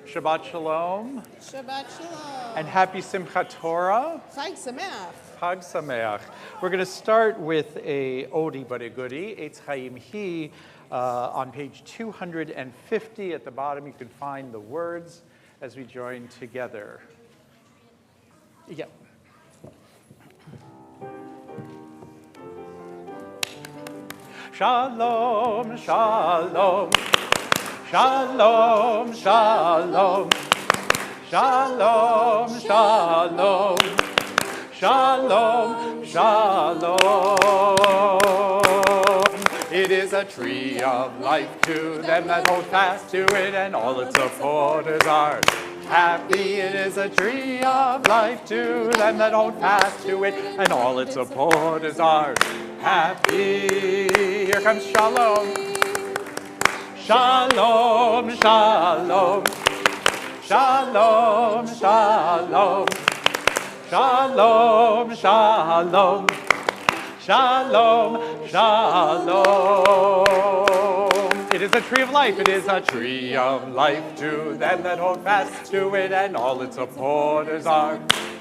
Shabbat Shalom. Shabbat Shalom. And happy Simchat Torah. Chag Sameach. Chag Sameach. We're going to start with a oldie but a goodie, Eitz Chaim Hi, on page 250. At the bottom you can find the words as we join together. Yep. Shalom, shalom. Shalom, shalom, shalom, shalom, shalom, shalom. It is a tree of life to them that hold fast to it, and all its supporters are happy. It is a tree of life to them that hold fast to it, and all its supporters are happy. Here comes shalom. Shalom, shalom, shalom, shalom, shalom, shalom, shalom, shalom. It is a tree of life, it is a tree of life to them that hold fast to it, and all its supporters are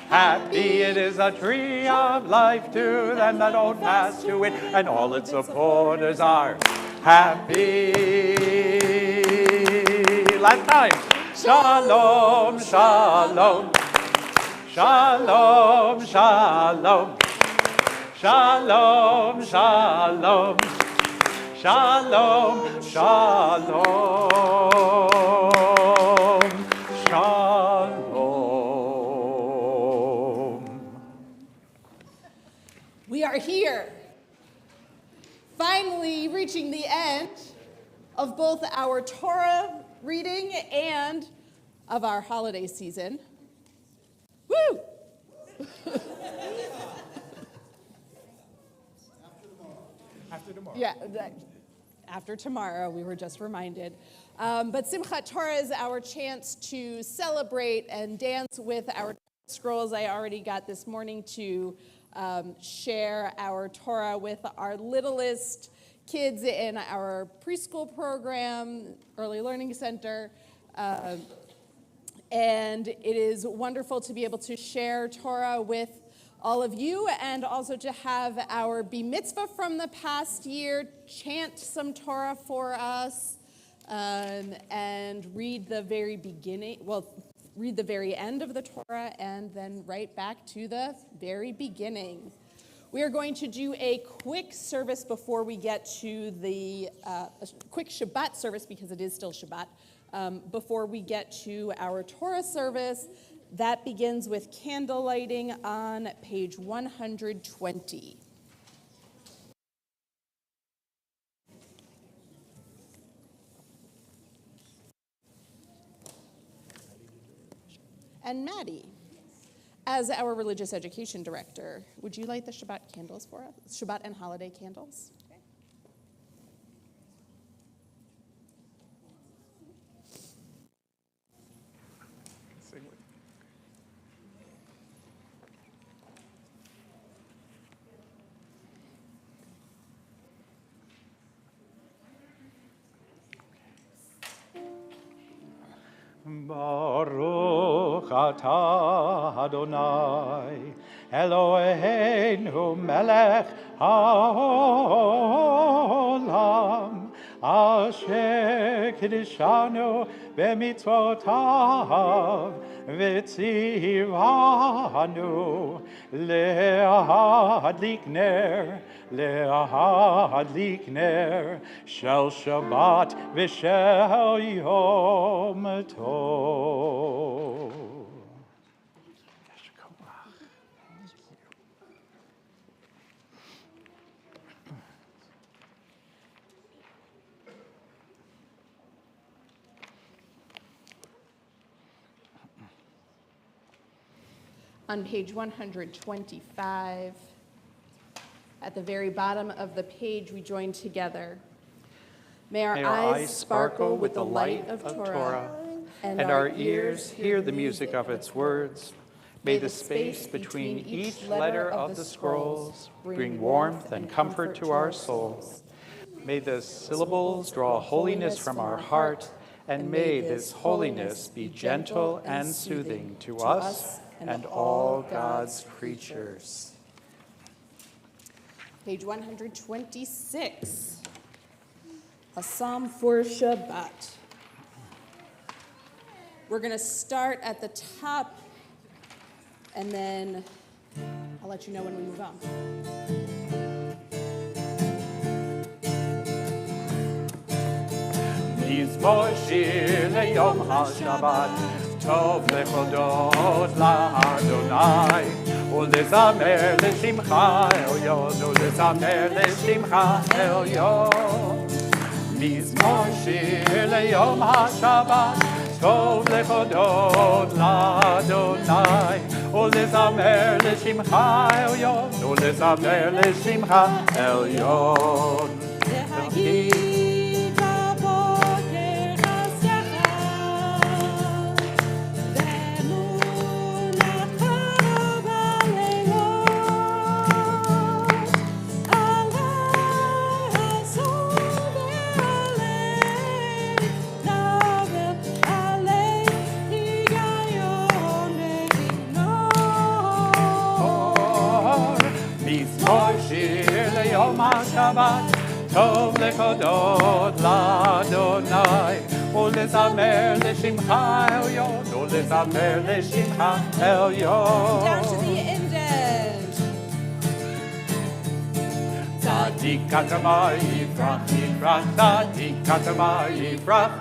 happy. It is a tree of life to them that hold fast to it, and all its supporters are happy. Last time. Shalom, shalom, shalom, shalom, shalom, shalom, shalom, shalom, shalom. We are here, finally reaching the end of both our Torah reading and of our holiday season. Woo! After tomorrow. Yeah, after tomorrow, we were just reminded. But Simchat Torah is our chance to celebrate and dance with our scrolls. I already got this morning to share our Torah with our littlest kids in our preschool program, Early Learning Center. And it is wonderful to be able to share Torah with all of you, and also to have our Bar Mitzvah from the past year chant some Torah for us, and read the very beginning, read the very end of the Torah, and then right back to the very beginning. We are going to do a quick service before we get to the quick Shabbat service, because it is still Shabbat, before we get to our Torah service. That begins with candle lighting on page 120. And Maddie, as our religious education director, would you light the Shabbat candles for us? Shabbat and holiday candles? Okay. Sing with me. Baruch atah Adonai Eloheinu melech haolam asher kiddushanu b'mitzvotav v'tzivanu le'adlik ner shel Shabbat v'shel Yom Tov. On page 125, at the very bottom of the page, we join together. May our eyes sparkle with the light of Torah, and our ears hear the music of its words. May the space between each letter of the scrolls bring warmth and comfort to our souls. May the syllables draw holiness from our heart and may this holiness be gentle and soothing to us and all God's creatures. Page 126, a psalm for Shabbat. We're going to start at the top, and then I'll let you know when we move on. מזמור שיר ליום השבת, טוב להודות לאדוני, ולזמר לשמך עליון, ולזמר לשמך עליון. מזמור שיר ליום השבת, טוב להודות לאדוני, ולזמר לשמך עליון, ולזמר לשמך עליון. טוב להודות לאדוני, ולזמר לשמך עליון, ולזמר לשמך עליון. Down to the indent. צדיק אתה יפרח, יפרח, צדיק אתה יפרח,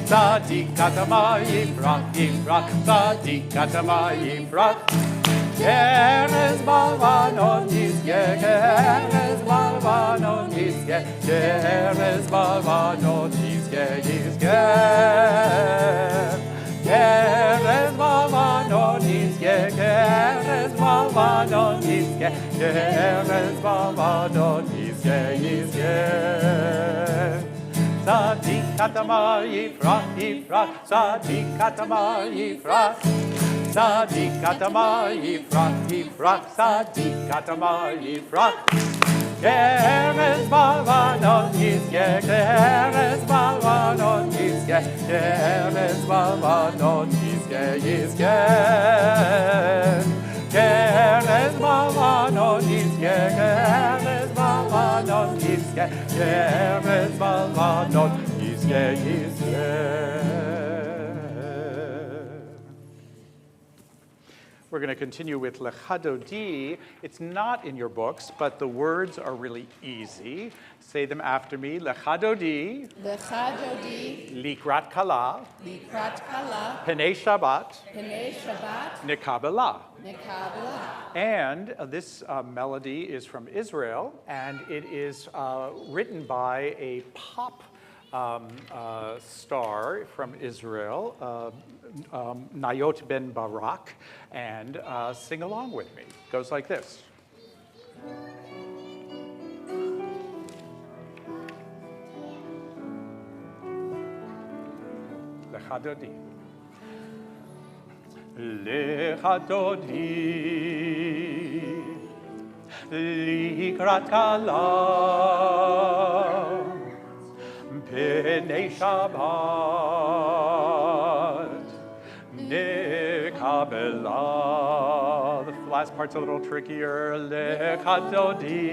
צדיק אתה יפרח, יפרח, צדיק אתה יפרח. Keres balvanon yizge, keres balvanon yizge, keres balvanon yizge, yizge. Keres balvanon yizge, keres balvanon yizge, keres balvanon yizge, yizge. Tzadik katama yifrach, yifrach, tzadik katama yifrach. Tzadik atama yifrach, yifrach, tzadik atama yifrach. Keres balvanon yizge, keres balvanon yizge, keres balvanon yizge, yizge. Keres balvanon yizge, keres balvanon yizge, keres balvanon yizge, yizge. We're going to continue with Lechadodi. It's not in your books, but the words are really easy. Say them after me. Lechadodi. Lechadodi. Likrat kala. Likrat kala. Penei Shabbat. Penei Shabbat. Nekabela. Nekabela. And this melody is from Israel, and it is written by a pop star from Israel, Nayot Ben Barak, and sing along with me. It goes like this. Lechadodi. Lechadodi, likrat kala, Penei Shabbat, Nekabela. The last part's a little trickier. Lechadodi,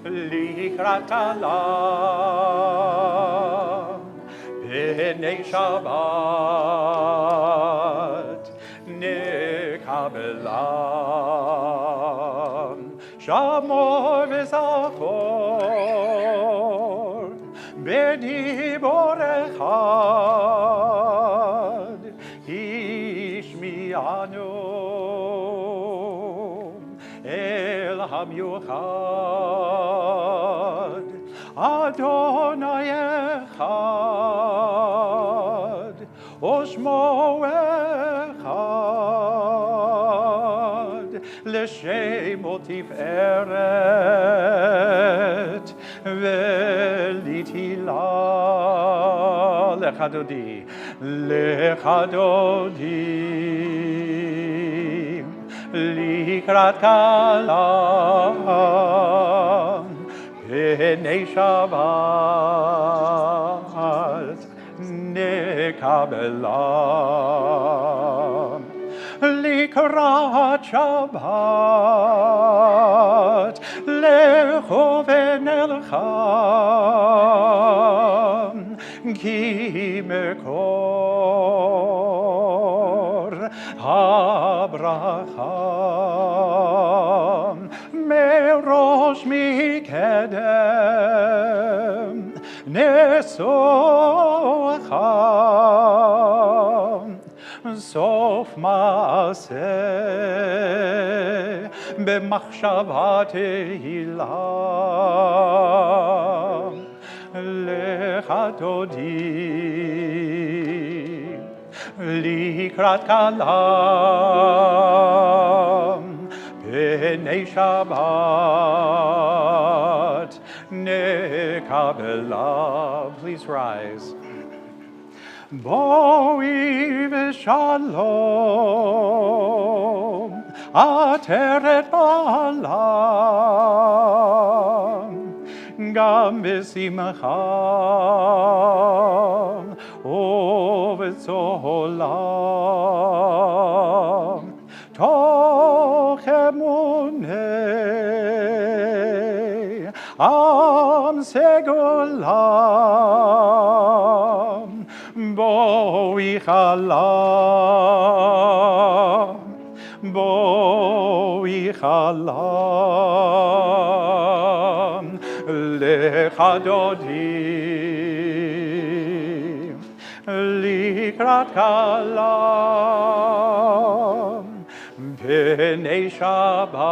Likrat kala, Penei Shabbat, Nekabela. Shamor v'zachor b'dibor echad ishmi'anu el hamyuchad Adonai echad Oshmo echad L'shemo tiferet Velitila Lechadodi Lechadodi Likrat kala B'nei Shabbat nekabelam. Likrat Shabbat lecho v'nelcham ki mekor habracha merosh mikedem nesocham סוף מעשה במחשבה תהילה לך תודי לקראת כלם פני שבת נקבלה. Please rise. Boi v'shalom, ateret ba'alam, gam v'simcha, u'v'tzolam, toch emunei, am segulam, Boi chalam, boi chalam, lecha dodi, likrat kalam, b'nei Shabbat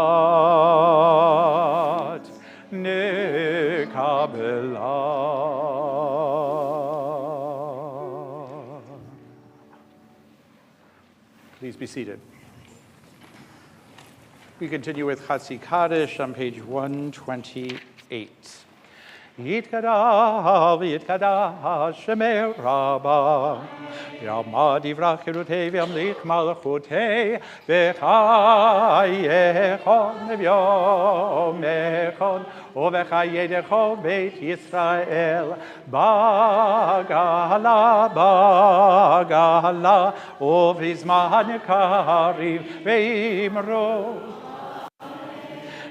nekabelam. Please be seated. We continue with Chatzi Kaddish on page 128. Yitkada v'yitkada shemei rabba Yamad yivrach chirutei v'yamlich malchutei v'chayechon v'yomechon u'v'chayedecho beit Yisrael bagala u'v'zman kariv v'imru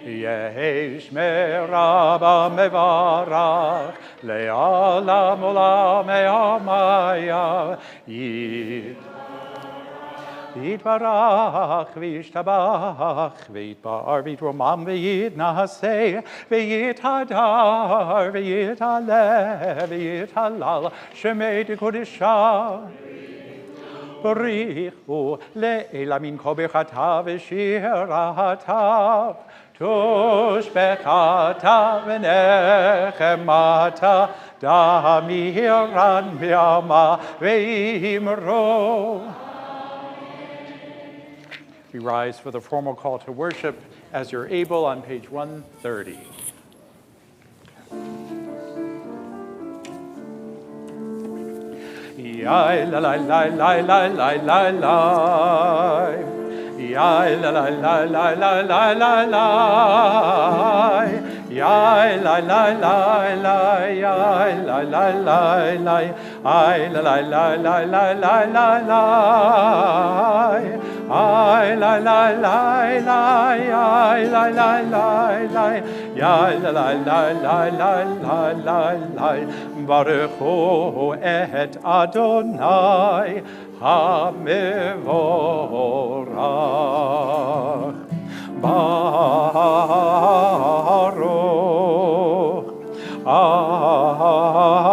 Yesh meraba mevarach le'alam olam me'amaya Yitbarach v'yishtabach v'yitbar v'yitromam v'yitnaseh v'yithadar v'yithaleh v'yithalal shemei t'kodesha Barichu le'elamin kobechata v'shirata Tushbechata v'nechemata damiran b'yama v'imro. We rise for the formal call to worship as you're able on page 130. Yai la la la la la la la la Yai la la la la la la la la Yai la la la la Yai la la la la Ai la la la la la la la la Ai la la la la Ai la la la la Yai la la la la la la la la Baruchu et Adonai HaMevorach Baruch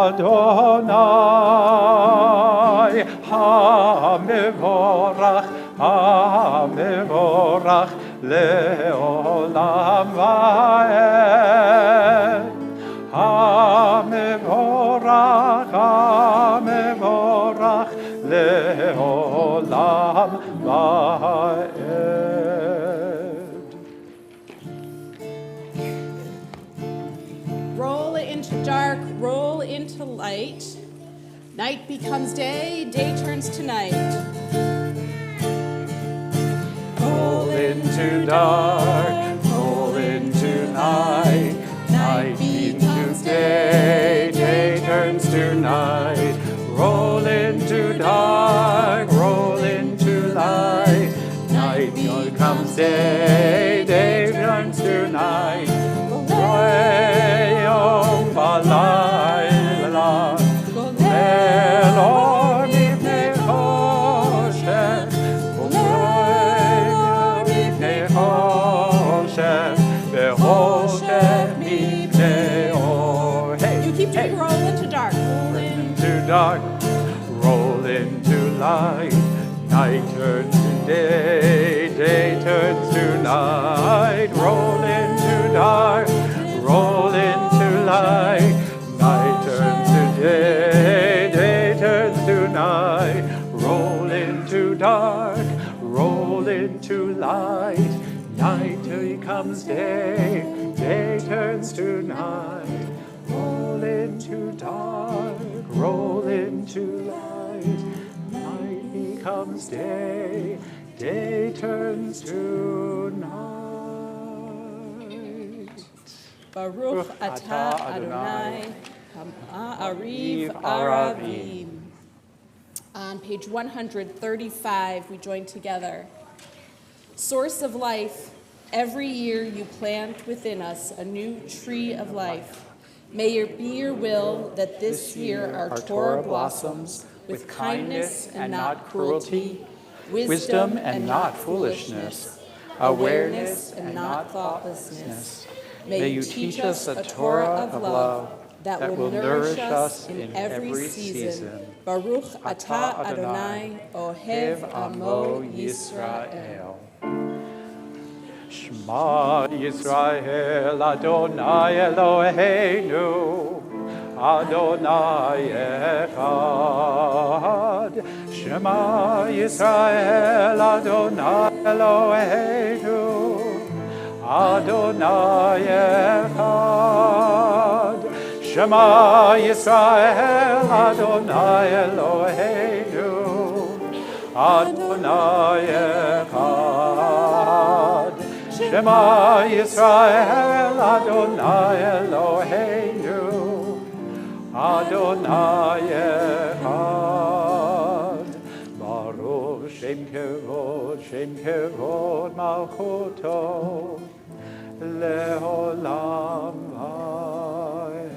Adonai HaMevorach HaMevorach Le'olam va'ed HaMevorach HaMevorach Le'olam va'ed. Roll into dark, roll into light. Night becomes day, day turns to night. Roll into dark, roll into night, night into Here comes day, day turns to night. Yom balayla, Elor mipnei choshev, Elor mipnei choshev, v'choshev mipnei or. Hey, You keep doing roll into dark. into dark, roll into light. Night turns to day, day turns to night. Roll into dark, roll into light. Night turns to day, day turns to night. Roll into dark, roll into light. Night till comes day, day turns to night. Roll into dark, roll into light. Night becomes day, day turns to night. Baruch atah Adonai, ha'ariv aravim. On page 135, we join together. Source of life, every year you plant within us a new tree of life. May it be your will that this year our Torah blossoms with kindness and not cruelty, wisdom and not foolishness, awareness and not thoughtlessness. May you teach us a Torah of love that will nourish us in every season. Baruch atah Adonai, Ohev Amo Yisrael. Shema Yisrael, Adonai Eloheinu, Adonai Echad. Shema Yisrael, Adonai Eloheinu, Adonai Echad. Shema Yisrael, Adonai Eloheinu, Adonai Echad. Shema Yisrael, Adonai Eloheinu, Adonai Echad. Baruch Shem Kevod Malchuto, Leolam Vaed.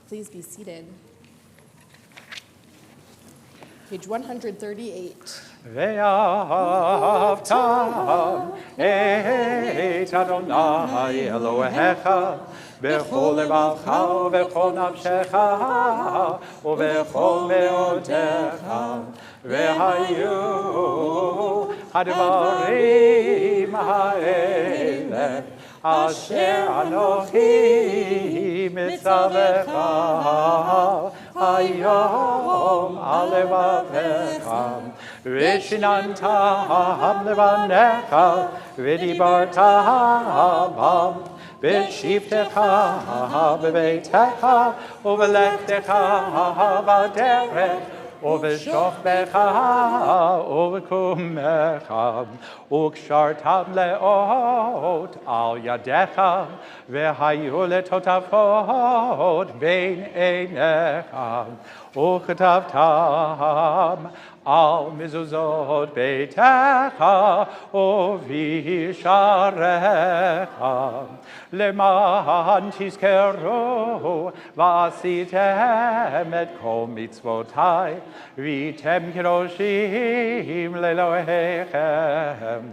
Please be seated. Page 138. Ve'ahavta et Adonai Elohecha b'chol levacha u'b'chol nafshecha u'b'chol me'odecha ve'hayu hadvarim ha'eleh asher Anochi mitzavecha hayom al levavecha v'shinantam levanecha v'dibartam b'shivtecha b'beitecha u'v'lechtecha b'derech u'v'shofbecha u'v'kumecha u'kshartam le'ot al yadecha v'hayu letotafot bein einecha u'chetavtam al mezuzot beitecha u'visharecha leman tizkeru v'asitem et kol mitzvotai v'tem kedoshim le'Elohechem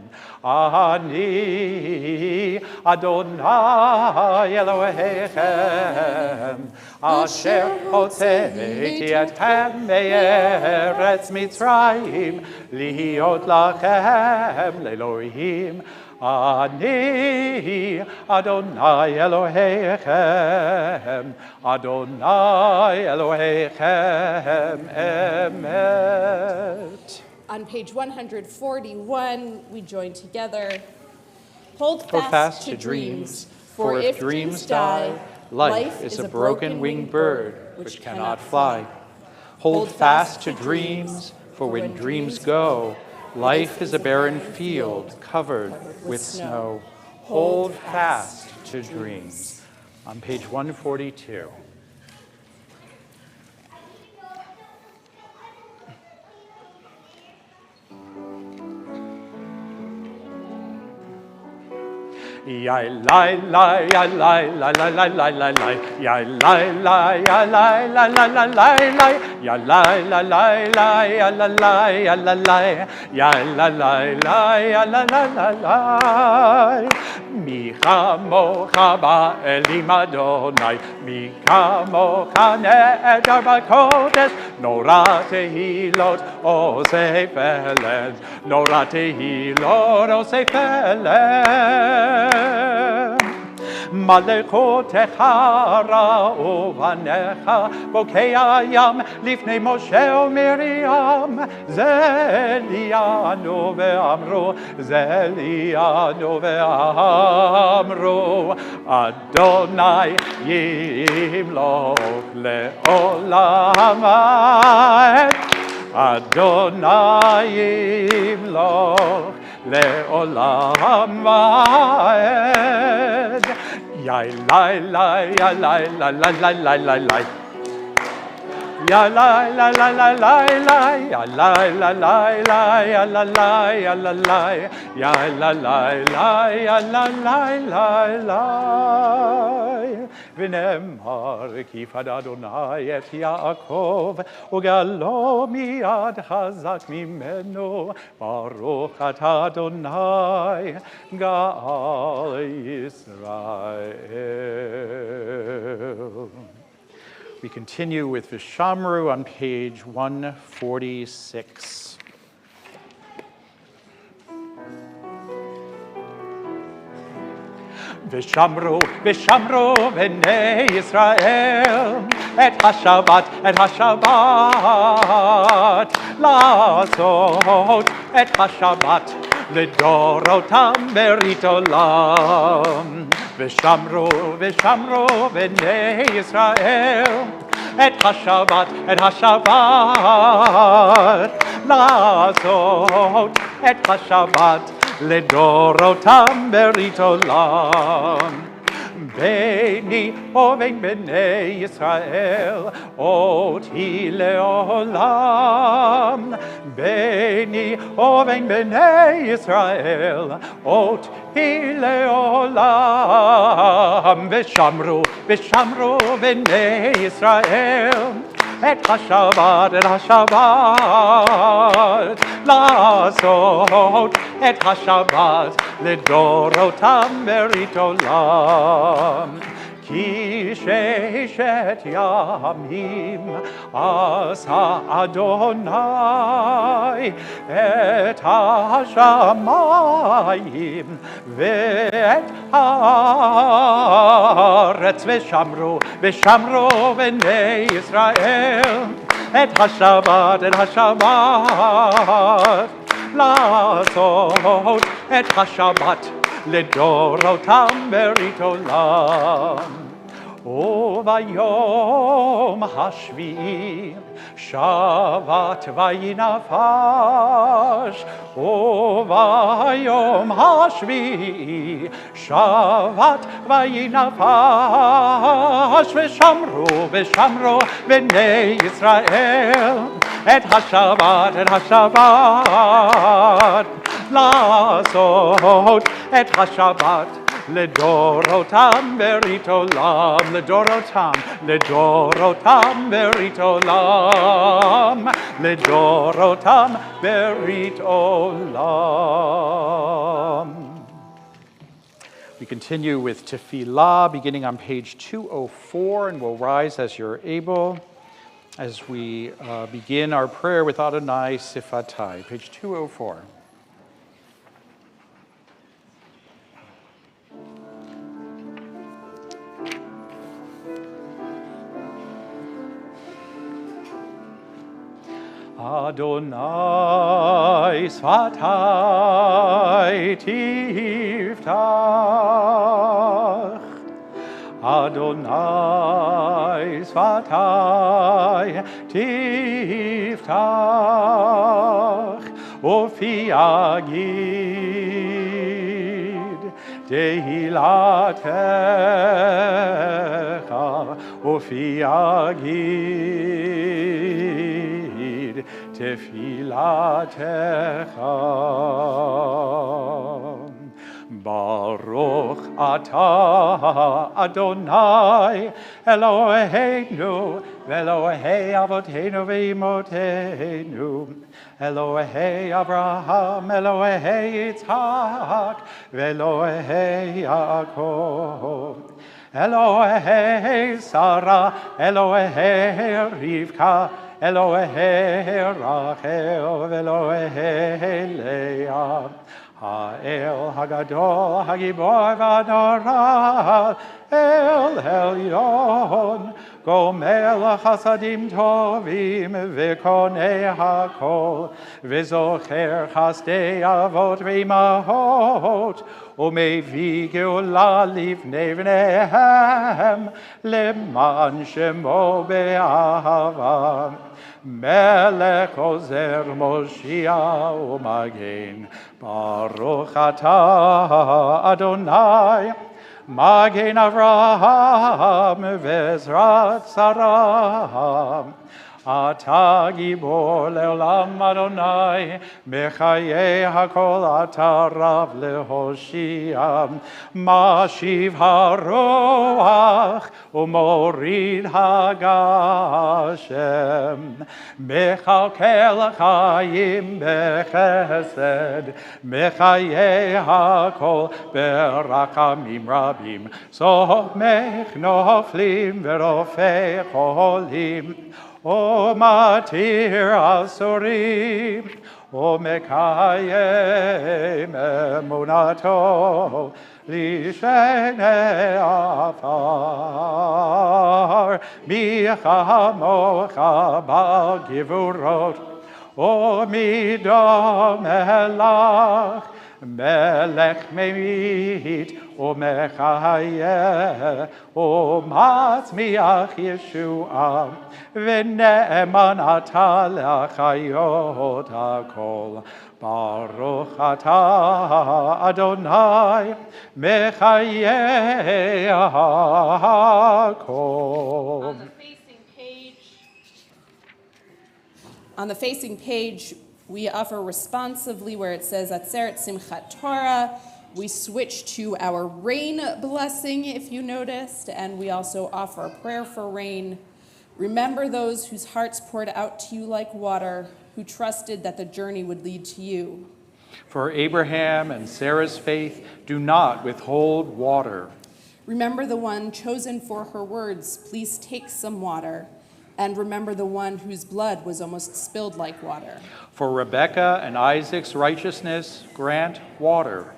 ani Adonai Elohechem asher hotzeiti etchem me'eretz Mitzrayim lihiot lachem le'Elohim ani Adonai Elohechem Adonai Elohechem emet. On page 141, we join together. Hold Hold fast to dreams, for if dreams die, life is a broken-winged bird which cannot fly. Hold fast to dreams, for when dreams go, life is a barren field covered with snow. Hold fast to dreams. On page 142. Yai lai lai ya lai lai lai lai lai lai lai Yai lai lai ya lai lai lai lai lai lai Ya lai lai lai lai ya lai lai ya lai lai Ya lai lai lai ya lai lai lai lai Mi chamocha ba'elim Adonai Mi chamocha ne'edar b'kodesh Nora tehilot osei feled Nora tehilot osei feled מלכותך רעו בניך, בוקי הים לפני משה ומרים, זה ליאנו ואמרו, זה ליאנו ואמרו, אדוני ימלוך לעולם ועד, אדוני ימלוך לעולם ועד. Yai lai lai ya lai lai lai lai lai lai lai Ya lai lai lai lai lai lai Ya lai lai lai lai ya lai lai ya lai lai Ya lai lai lai ya lai lai lai lai ונאמר כי פד אדוני את יעקב וגאלו מיד חזק ממנו ברוך אתה אדוני גאל ישראל. We continue with Vishamru on page 146. ושמרו, ושמרו בני ישראל את השבת לעשות את השבת לדורותם ברית עולם. ושמרו, ושמרו בני ישראל את השבת לעשות את השבת לדורותם ברית עולם. ביני ובין בני ישראל אותי לעולם. ביני ובין בני ישראל אותי לעולם. ושמרו, ושמרו בני ישראל את השבת לעשות את השבת לדורותם ברית עולם. כי ששת ימים עשה אדוני את השמיים ואת הארץ ושמרו, ושמרו בני ישראל את השבת לעשות את השבת לדורותם ברית עולם. וביום השביעי שבת ויהי נפש. וביום השביעי שבת ויהי נפש. ושמרו, ושמרו בני ישראל את השבת לעשות את השבת לדורותם ברית עולם. לדורותם, לדורותם ברית עולם. לדורותם ברית עולם. We continue with Tefillah, beginning on page 204, and we'll rise as you're able as we begin our prayer with Adonai Sifatai, page 204. Adonai Sfatai Tiftach. Adonai Sfatai Tiftach. Ufi Agid Tehilatecha. Ufi Agid Tefilatecha. Baruch atah Adonai Eloheinu Elohei Avoteinu ve'imotenu Elohei Abraham Elohei Yitzhak ve'Elohei Yaakov Elohei Sarah Elohei Rivka Elohei Rachel Elohei Leah Ha'el Hagadol Hagibor V'Adorah El Elyon Gomel Chasadim Tovim V'Konei HaKol V'Zocher Chasdei Avot V'Imahot U'Mevi Geula Livnei V'neihem Leman Shemo Be'ahava Melech Ozer Moshiach U'Magen Baruch Atah Adonai Magen Avraham Vezrat Sarah Ata Gibor Leolam Adonai Mechayei Hakol Ata Rav Lehoshia Mashiv HaRoach Umorid Hagashem Mechalkel Chayim Bechesed Mechayei Hakol Berachamim Rabim Somech Noflim Verofei Cholim O Matir Asurim, O Mekayem Emunato, Lishene Afar, Michamocha Bal Givurot, O Midom Elach, Melech Memit, O Mechayeh, O Matzmiach Yeshua, V'ne'eman ata le'achayot hakol. Baruch atah Adonai mechayeh hakol. On the facing page, we offer responsively where it says Atzeret Simchat Torah. We switch to our rain blessing, if you noticed, and we also offer a prayer for rain. Remember those whose hearts poured out to you like water, who trusted that the journey would lead to you. For Abraham and Sarah's faith, do not withhold water. Remember the one chosen for her words, please take some water. And remember the one whose blood was almost spilled like water. For Rebekah and Isaac's righteousness, grant water.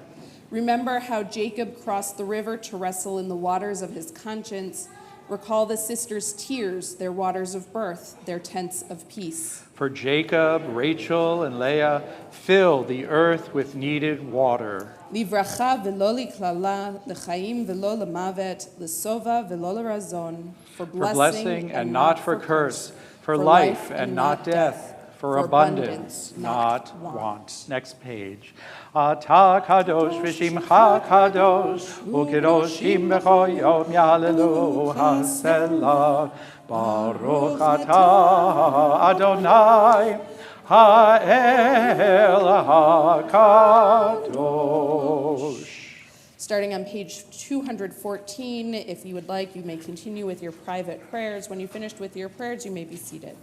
Remember how Jacob crossed the river to wrestle in the waters of his conscience. Recall the sisters' tears, their waters of birth, their tents of peace. For Jacob, Rachel, and Leah, fill the earth with needed water. Livracha v'lo liklala, l'chaim v'lo l'mavet, l'sova v'lo l'razon. For blessing and not for curse, for life and not death, for abundance, not want. Next page. Ata kadosh v'shimcha kadosh, u'kedoshim b'cho yom yalelu ha'selah. Baruch atah Adonai ha'el ha'kadosh. Starting on page 214, if you would like, you may continue with your private prayers. When you've finished with your prayers, you may be seated.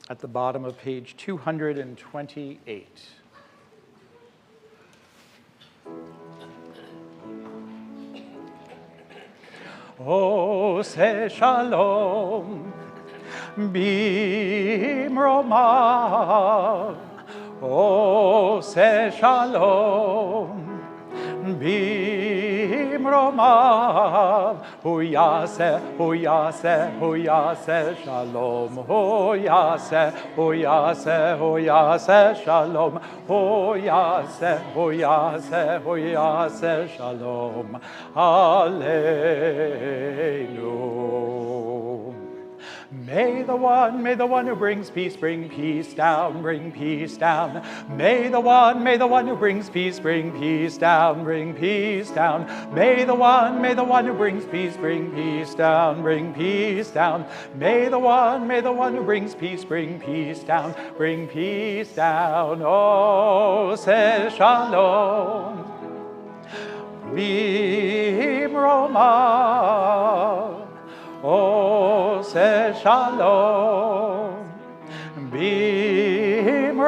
at the bottom of page 228. Ose shalom bimromav, Ose shalom bimromav, huyase, huyase, huyase shalom, huyase, huyase, huyase shalom, huyase, huyase, huyase shalom, aleinu. May the one who brings peace bring peace down, bring peace down. May the one who brings peace bring peace down, bring peace down. May the one who brings peace bring peace down, bring peace down. May the one who brings peace bring peace down, bring peace down. Oh, say shalom. Bimroma. Ose shalom bimromav,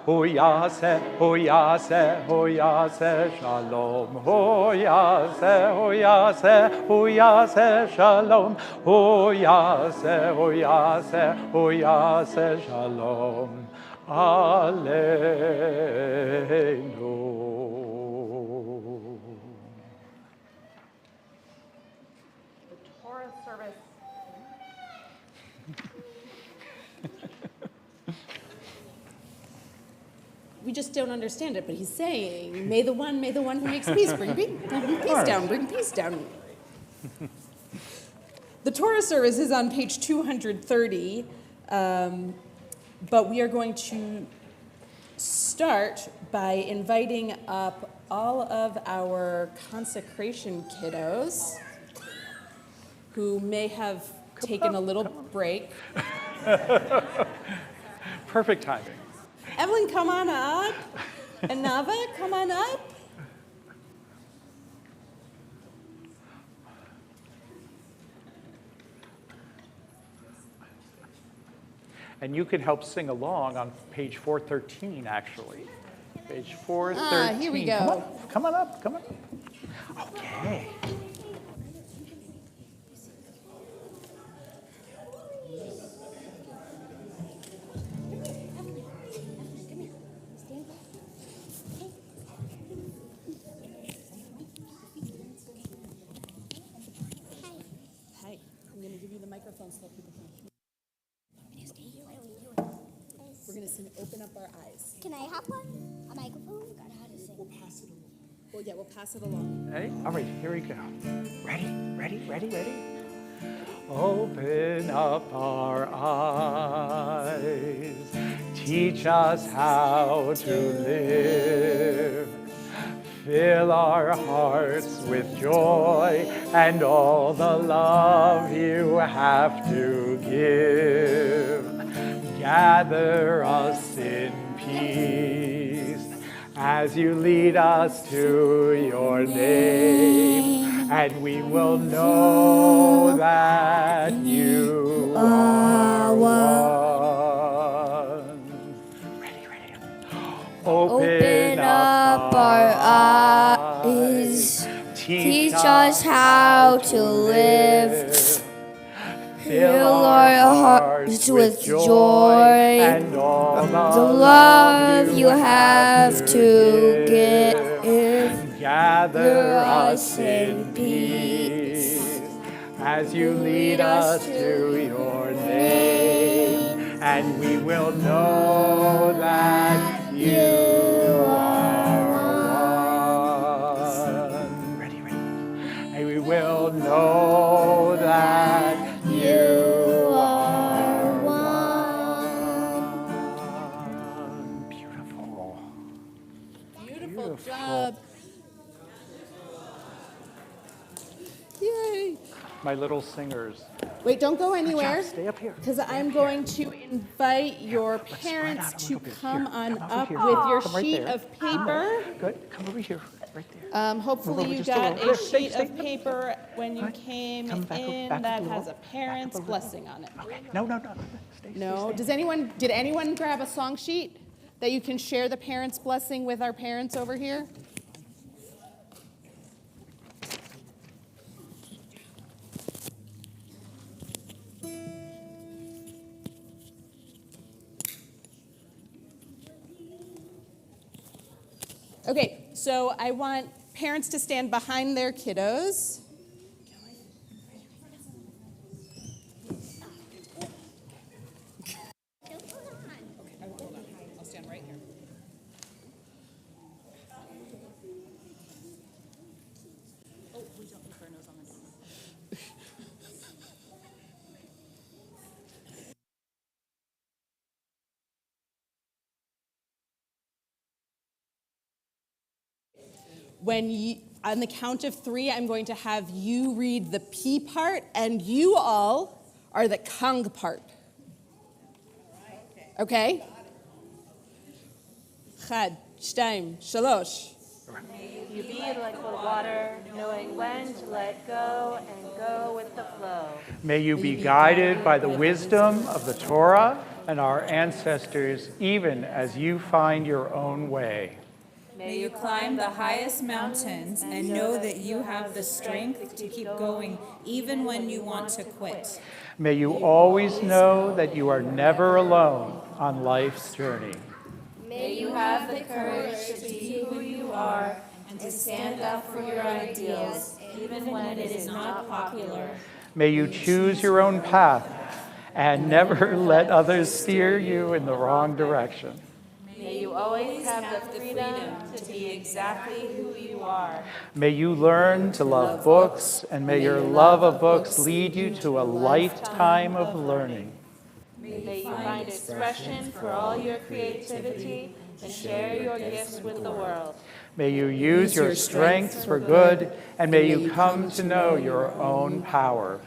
huyase, huyase, huyase shalom, huyase, huyase, huyase shalom, huyase, huyase, huyase shalom, aleinu. We just don't understand it, but he's saying, may the one who makes peace bring peace down, bring peace down. The Torah service is on page 230, but we are going to start by inviting up all of our consecration kiddos who may have taken a little break. Perfect timing. Evelyn, come on up. And Nava, come on up. And you can help sing along on page 413, actually. Page 413. Here we go. Come on up, come on up. Okay. So people can hear. We're going to sing Open Up Our Eyes. Can I have one? A microphone? God, how to sing. We'll pass it along. Well, yeah, we'll pass it along. Hey, all right, here we go. Ready, ready, ready, ready? Open up our eyes. Teach us how to live. Fill our hearts with joy and all the love you have to give. Gather us in peace as you lead us to your name, and we will know that you are one. Ready, ready. Open up our eyes. Teach us how to live. Fill our hearts with joy and all the love you have to give. Gather us in peace as you lead us to your name, and we will know that you are one. Ready, ready. And we will know that you are one. Beautiful. Beautiful job. Yay. My little singers. Wait, don't go anywhere. Stay up here. Because I'm going to invite your parents to come on Come over up here. with your Come right sheet there. of paper. Good. Come over here. Hopefully you just a got little. a Stay, sheet stay. of paper when you came Come back in back that a little. has a parent's blessing on it. Okay. No. Stay. No? Did anyone grab a song sheet that you can share the parent's blessing with our parents over here? Okay, so I want parents to stand behind their kiddos. I'll stand right here. Oh, we don't need our nose on this. On the count of 3, I'm going to have you read the P part, and you all are the Kang part. Okay? Chad, Shtaim, Shalosh. You be like the water, knowing when to let go and go with the flow. May you be guided by the wisdom of the Torah and our ancestors, even as you find your own way. May you climb the highest mountains and know that you have the strength to keep going even when you want to quit. May you always know that you are never alone on life's journey. May you have the courage to be who you are and to stand up for your ideals, even when it is not popular. May you choose your own path and never let others steer you in the wrong direction. May you always have the freedom to be exactly who you are. May you learn to love books, and may your love of books lead you to a lifetime of learning. May you find expression for all your creativity and share your gifts with the world. May you use your strengths for good, and may you come to know your own power.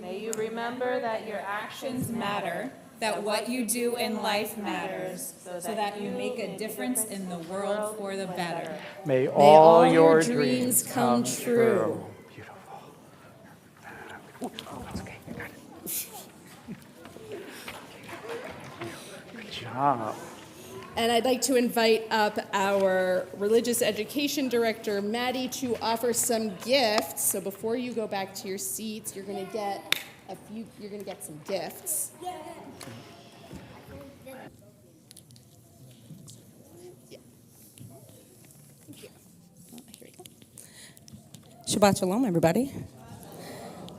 May you remember that your actions Matter, that what you do in life matters, so that you make a difference in the world for the better. May all your dreams come true. Beautiful. Oh, that's okay. You got it. Good job. And I'd like to invite up our religious education director, Maddie, to offer some gifts. So before you go back to your seats, you're going to get some gifts. Yeah. Thank you. Oh, here we go. Shabbat Shalom, everybody.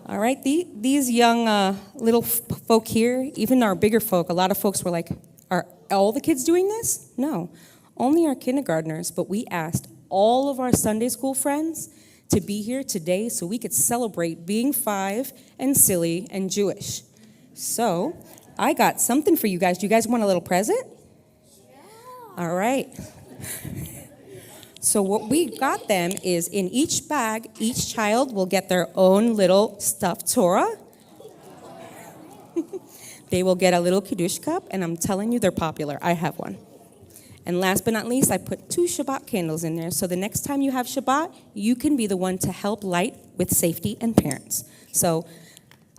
All right, these young little folk here, even our bigger folk, a lot of folks were like, are all the kids doing this? No, only our kindergartners, but we asked all of our Sunday school friends to be here today so we could celebrate being 5 and silly and Jewish. So I got something for you guys. Do you guys want a little present? Yeah. All right. So what we got them is in each bag, each child will get their own little stuffed Torah. They will get a little Kiddush cup, and I'm telling you, they're popular. I have one. And last but not least, I put 2 Shabbat candles in there, so the next time you have Shabbat, you can be the one to help light with safety and parents. So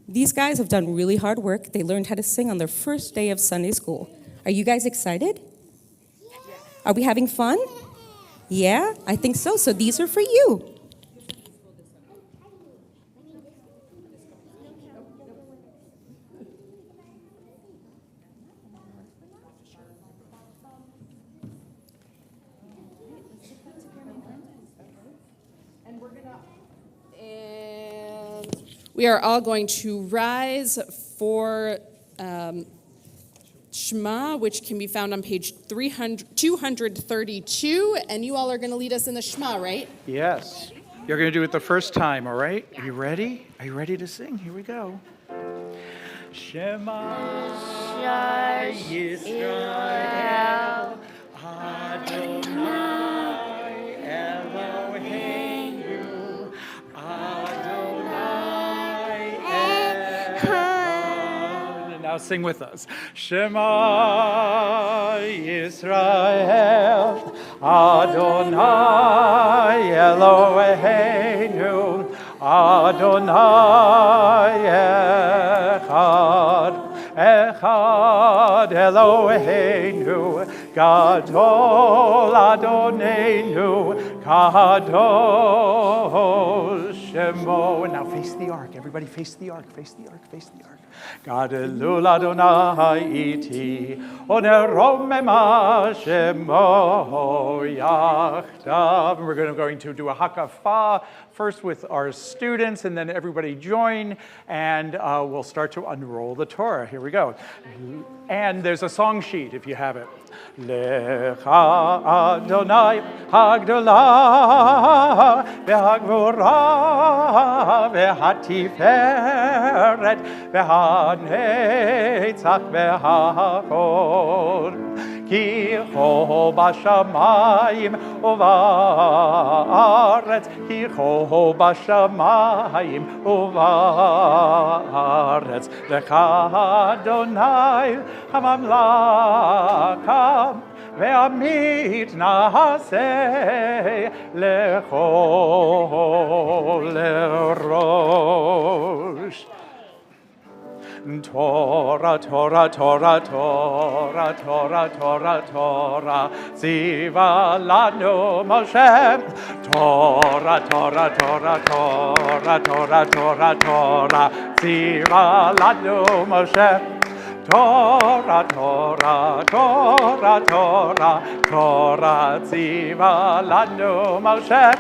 these guys have done really hard work. They learned how to sing on their first day of Sunday school. Are you guys excited? Are we having fun? Yeah, I think so. So these are for you. We are all going to rise for Shema, which can be found on page 232, and you all are going to lead us in the Shema, right? Yes. You're going to do it the first time, all right? Are you ready? Are you ready to sing? Here we go. Shema Yisrael Adonai Eloheinu Adonai Echad. And now sing with us. Shema Yisrael Adonai Eloheinu Adonai Echad. Echad Eloheinu Gadol Adonenu Kadosh Shemo. And now face the ark. Everybody face the ark. Face the ark. Face the ark. Gadelul Adonai iti oneromema Shemo yachdav. And we're going to do a hakafah first with our students, and then everybody join, and we'll start to unroll the Torah. Here we go. And there's a song sheet if you have it. Lecha Adonai hagdolah v'hagvura v'hatiferet v'hanetzach v'hachod ki ho b'shamayim uvaretz ki ho b'shamayim uvaretz lecha Adonai hamamlaka ve'amit na'aseh lechol rosh. Torah, Torah, Torah, Torah, Torah, Torah, Torah, Ziva lanu Moshe. Torah, Torah, Torah, Torah, Torah, Torah, Torah, Ziva lanu Moshe. Torah, Torah, Torah, Torah, Torah, Ziva lanu Moshe.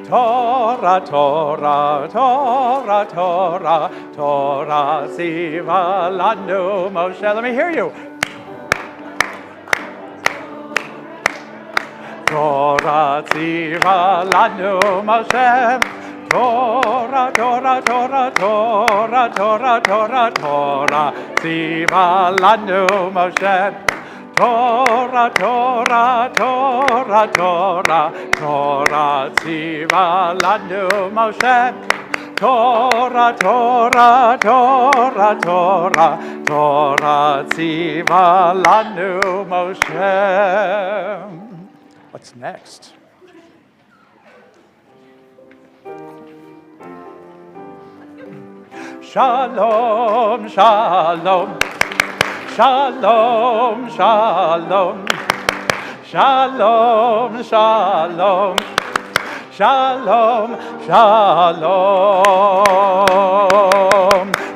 Torah, Torah, Torah, Torah, Torah, Ziva lanu Moshe. Let me hear you. Torah, Ziva lanu Moshe. Torah, Torah, Torah, Torah, Torah, Torah, Torah, Ziva lanu Moshe. Torah, Torah, Torah, Torah, Torah, Ziva lanu Moshe. Torah, Torah, Torah, Torah, Torah, Ziva lanu Moshe. What's next? Shalom, shalom. Shalom, shalom, shalom, shalom, shalom, shalom.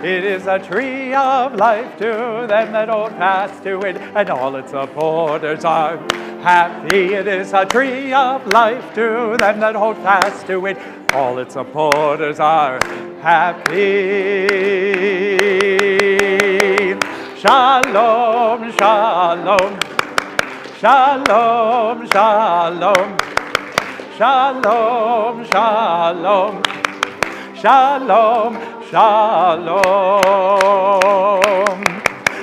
It is a tree of life to them that hold fast to it, and all its supporters are happy. It is a tree of life to them that hold fast to it, all its supporters are happy. Shalom, shalom, shalom, shalom, shalom, shalom, shalom, shalom.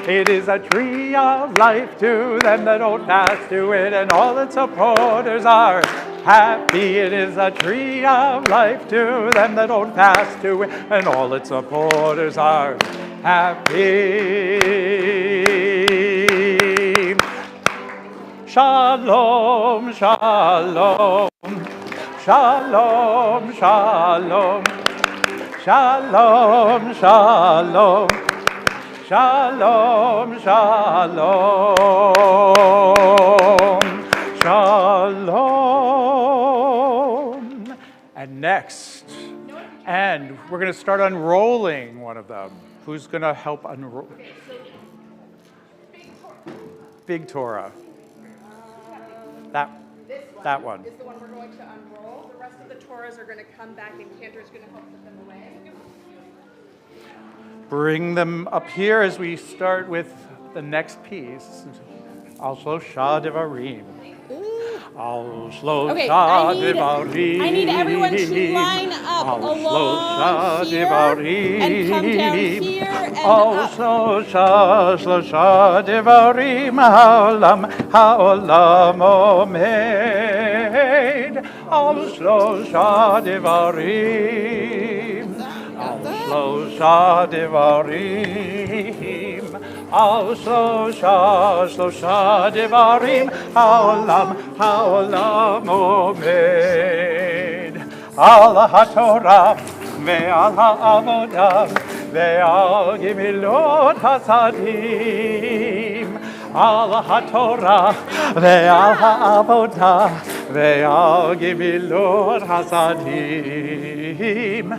It is a tree of life to them that hold fast to it, and all its supporters are happy. It is a tree of life to them that hold fast to it, and all its supporters are happy. Shalom, shalom, shalom, shalom, shalom, shalom, shalom, shalom, shalom. And next, and we're going to start unrolling one of them. Who's going to help unroll? Big Torah. That one. Is the one we're going to unroll. The rest of the Torahs are going to come back, and Cantor's going to help put them away. Bring them up here as we start with the next piece. Also, Shah Devarim. Okay, I need everyone to line up along here and come down here and up. Shloshah Devarim ha'olam omed. Shloshah Devarim. Shloshah Devarim. Shloshah Devarim ha'olam omed. על התורה ועל העבודה ועל גמילות חסדים, על התורה ועל העבודה ועל גמילות חסדים,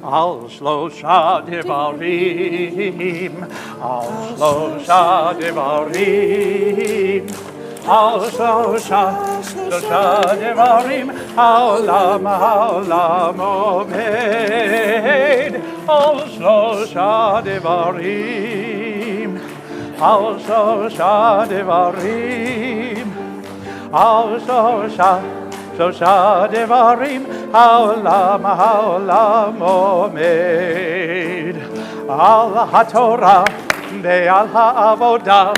על שלושה דברים, על שלושה דברים, על שלושה דברים, העולם עומד, על שלושה דברים, על שלושה דברים, על שלושה דברים, העולם עומד, על התורה ועל העבודה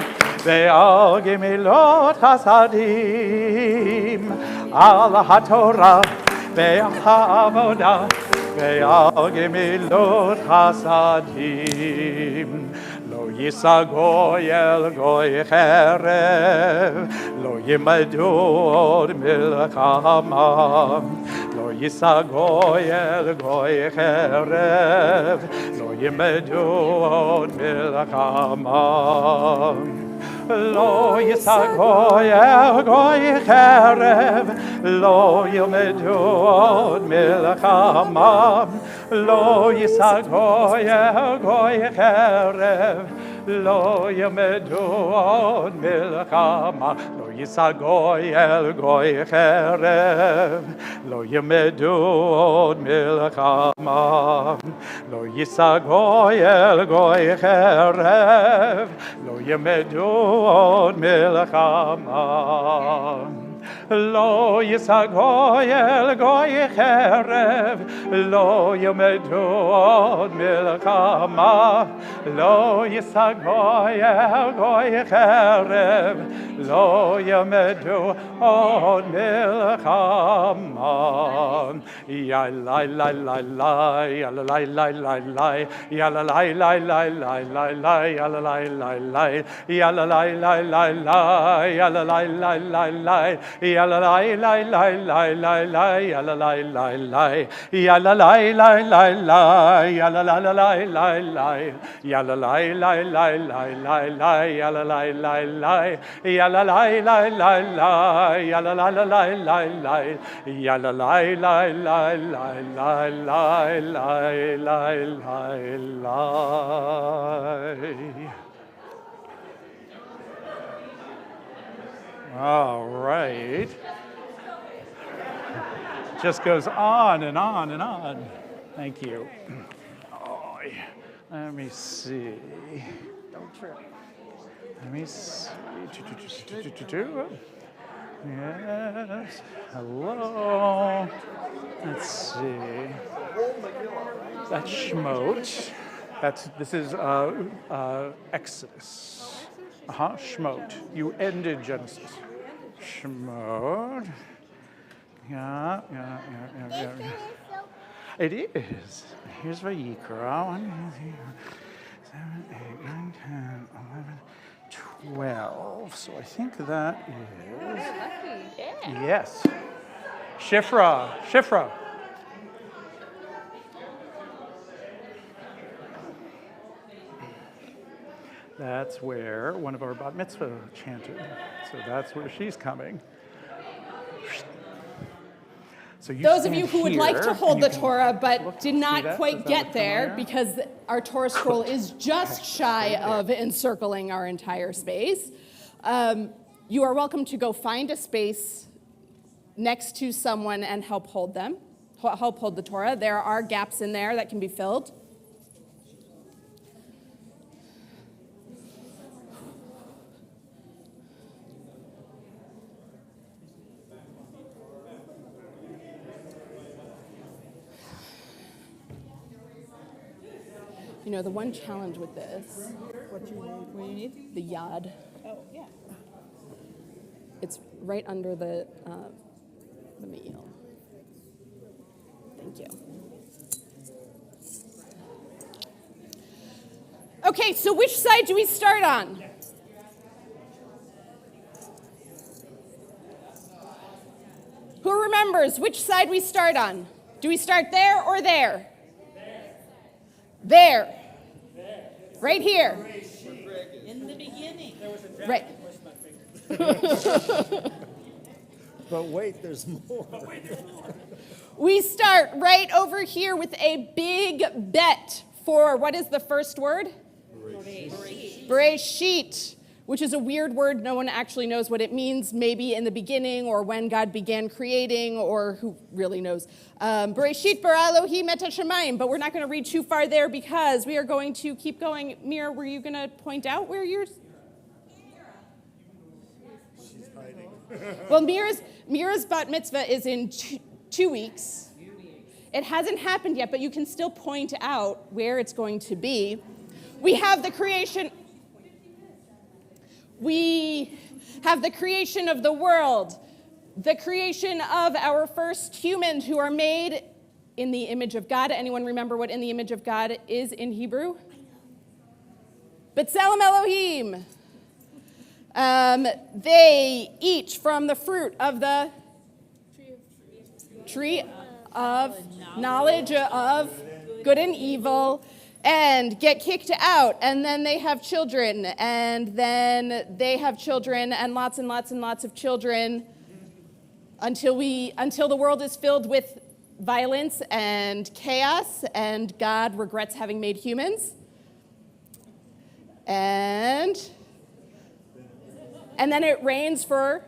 ועל גמילות חסדים, על התורה ועל העבודה ועל גמילות חסדים. לא יישא גוי אל גוי חרב, לא ילמדו עוד מלחמה. לא יישא גוי אל גוי חרב, לא ילמדו עוד מלחמה. לא יישא גוי אל גוי חרב, לא ילמדו עוד מלחמה. לא יישא גוי אל גוי חרב, לא ילמדו עוד מלחמה. לא יישא גוי אל גוי חרב, לא ילמדו עוד מלחמה. לא יישא גוי אל גוי חרב, לא ילמדו עוד מלחמה. לא יישא גוי אל גוי חרב, לא ילמדו עוד מלחמה. לא יישא גוי אל גוי חרב, לא ילמדו עוד מלחמה. יאללה לה לה לה, יאללה לה לה לה לה, יאללה לה לה לה לה לה לה, יאללה לה לה לה, יאללה לה לה לה לה, יאללה לה לה לה לה, yalla la la la la la la yalla la la la yalla la la la la yalla la la la la la yalla la la la la la la yalla la la la yalla la la la la yalla la la la la la yalla la la la la la la la. All right. Just goes on and on and on. Thank you. Oh, let me see. Don't trip. Let me see. Yes. Hello. Let's see. That's Shmot. This is Exodus. Shmot. You ended Genesis. Shmot. Yeah. It is. Here's Vayikra. 1, 2, 3, 7, 8, 9, 10, 11, 12. So I think that is. Yeah. Yes. Shifra. That's where one of our bat mitzvah chanted. So that's where she's coming. So those of you who would like to hold the Torah but did not quite get there because our Torah scroll is just shy of encircling our entire space, you are welcome to go find a space next to someone and help hold the Torah. There are gaps in there that can be filled. You know, the one challenge with this. What do you need? The yad. Oh, yeah. It's right under the meal. Thank you. Okay, so which side do we start on? Who remembers which side we start on? Do we start there or there? There. Right here. In the beginning. Right. But wait, there's more. We start right over here with a big bet for what is the first word? Bereshit, which is a weird word. No one actually knows what it means. Maybe in the beginning or when God began creating, or who really knows. Bereshit bara Elohim et hashamayim. But we're not going to read too far there because we are going to keep going. Mira, were you going to point out where yours? Well, Mira's bat mitzvah is in 2 weeks. It hasn't happened yet, but you can still point out where it's going to be. We have the creation. We have the creation of the world, the creation of our first humans who are made in the image of God. Anyone remember what in the image of God is in Hebrew? B'Tselem Elohim. They eat from the fruit of the tree of knowledge of good and evil, and get kicked out, and then they have children, and then they have children, and lots of children, until the world is filled with violence and chaos, and God regrets having made humans. And then it rains for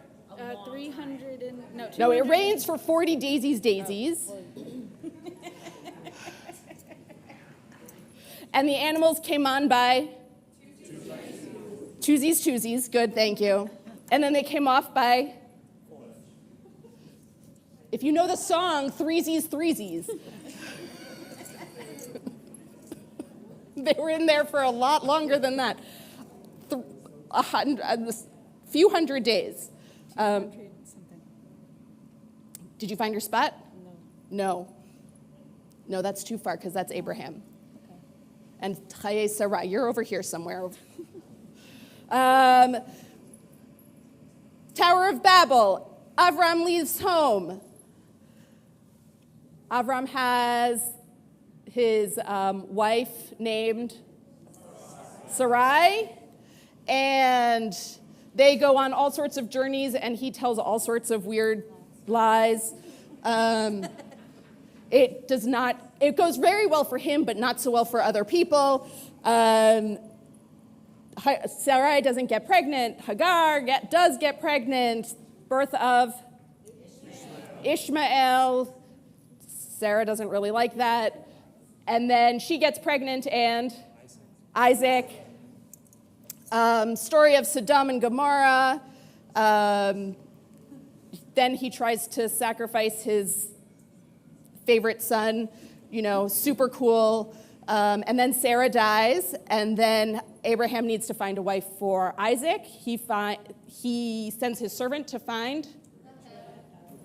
300 and no, it rains for 40 daisies. And the animals came on by twosies. Good, thank you. And then they came off by, if you know the song, threesies. They were in there for a lot longer than that. A few hundred days. Did you find your spot? No, that's too far because that's Abraham. Okay. And Chaye Sarai, you're over here somewhere. Tower of Babel, Avram leaves home. Avram has his wife named Sarai, and they go on all sorts of journeys, and he tells all sorts of weird lies. It goes very well for him, but not so well for other people. Sarai doesn't get pregnant. Hagar does get pregnant. Birth of Ishmael. Sarah doesn't really like that. And then she gets pregnant and Isaac. Story of Sodom and Gomorrah. Then he tries to sacrifice his favorite son, super cool. And then Sarah dies, and then Abraham needs to find a wife for Isaac. He sends his servant to find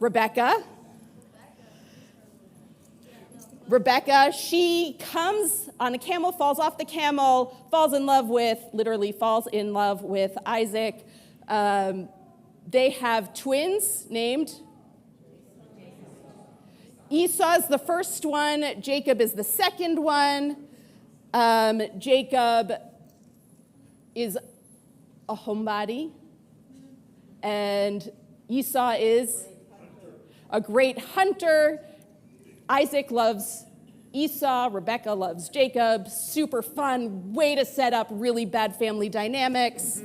Rebecca. She comes on a camel, falls off the camel, falls in love with Isaac. They have twins named Esau is the first one. Jacob is the second one. Jacob is a homebody. And Esau is a great hunter. Isaac loves Esau. Rebecca loves Jacob. Super fun way to set up really bad family dynamics.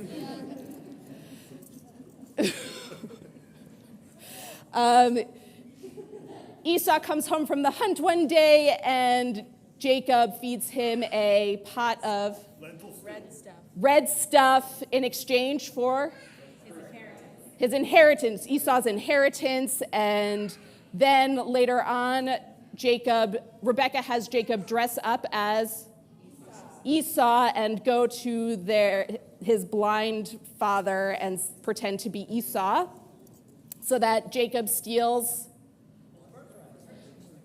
Esau comes home from the hunt one day, and Jacob feeds him a pot of red stuff in exchange for his inheritance, Esau's inheritance. And then later on, Rebecca has Jacob dress up as Esau and go to his blind father and pretend to be Esau, so that Jacob steals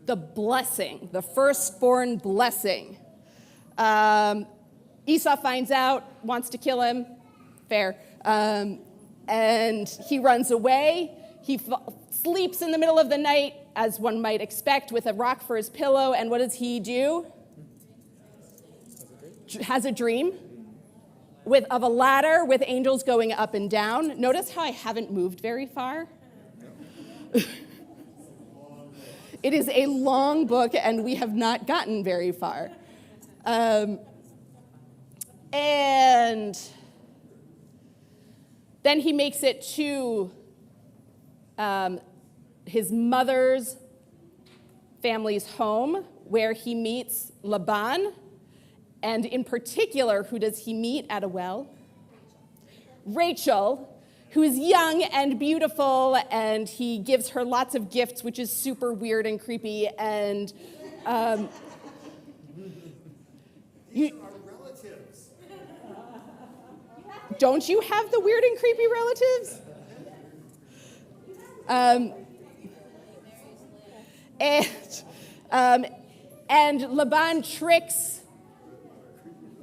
the blessing, the firstborn blessing. Esau finds out, wants to kill him, fair, and he runs away. He sleeps in the middle of the night as one might expect, with a rock for his pillow. And what does he do? Has a dream of a ladder with angels going up and down. Notice how I haven't moved very far? It is a long book, and we have not gotten very far. And then he makes it to his mother's family's home, where he meets Laban. And in particular, who does he meet at a well? Rachel, who is young and beautiful, and he gives her lots of gifts, which is super weird and creepy. And don't you have the weird and creepy relatives? And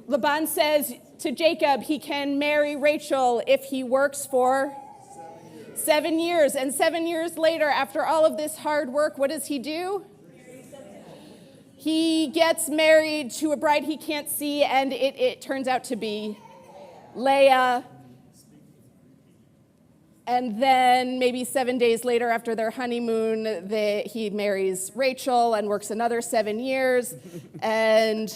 Laban says to Jacob he can marry Rachel if he works for 7 years. And 7 years later, after all of this hard work, what does he do? He gets married to a bride he can't see, and it turns out to be Leah. And then maybe 7 days later, after their honeymoon, he marries Rachel and works another 7 years. And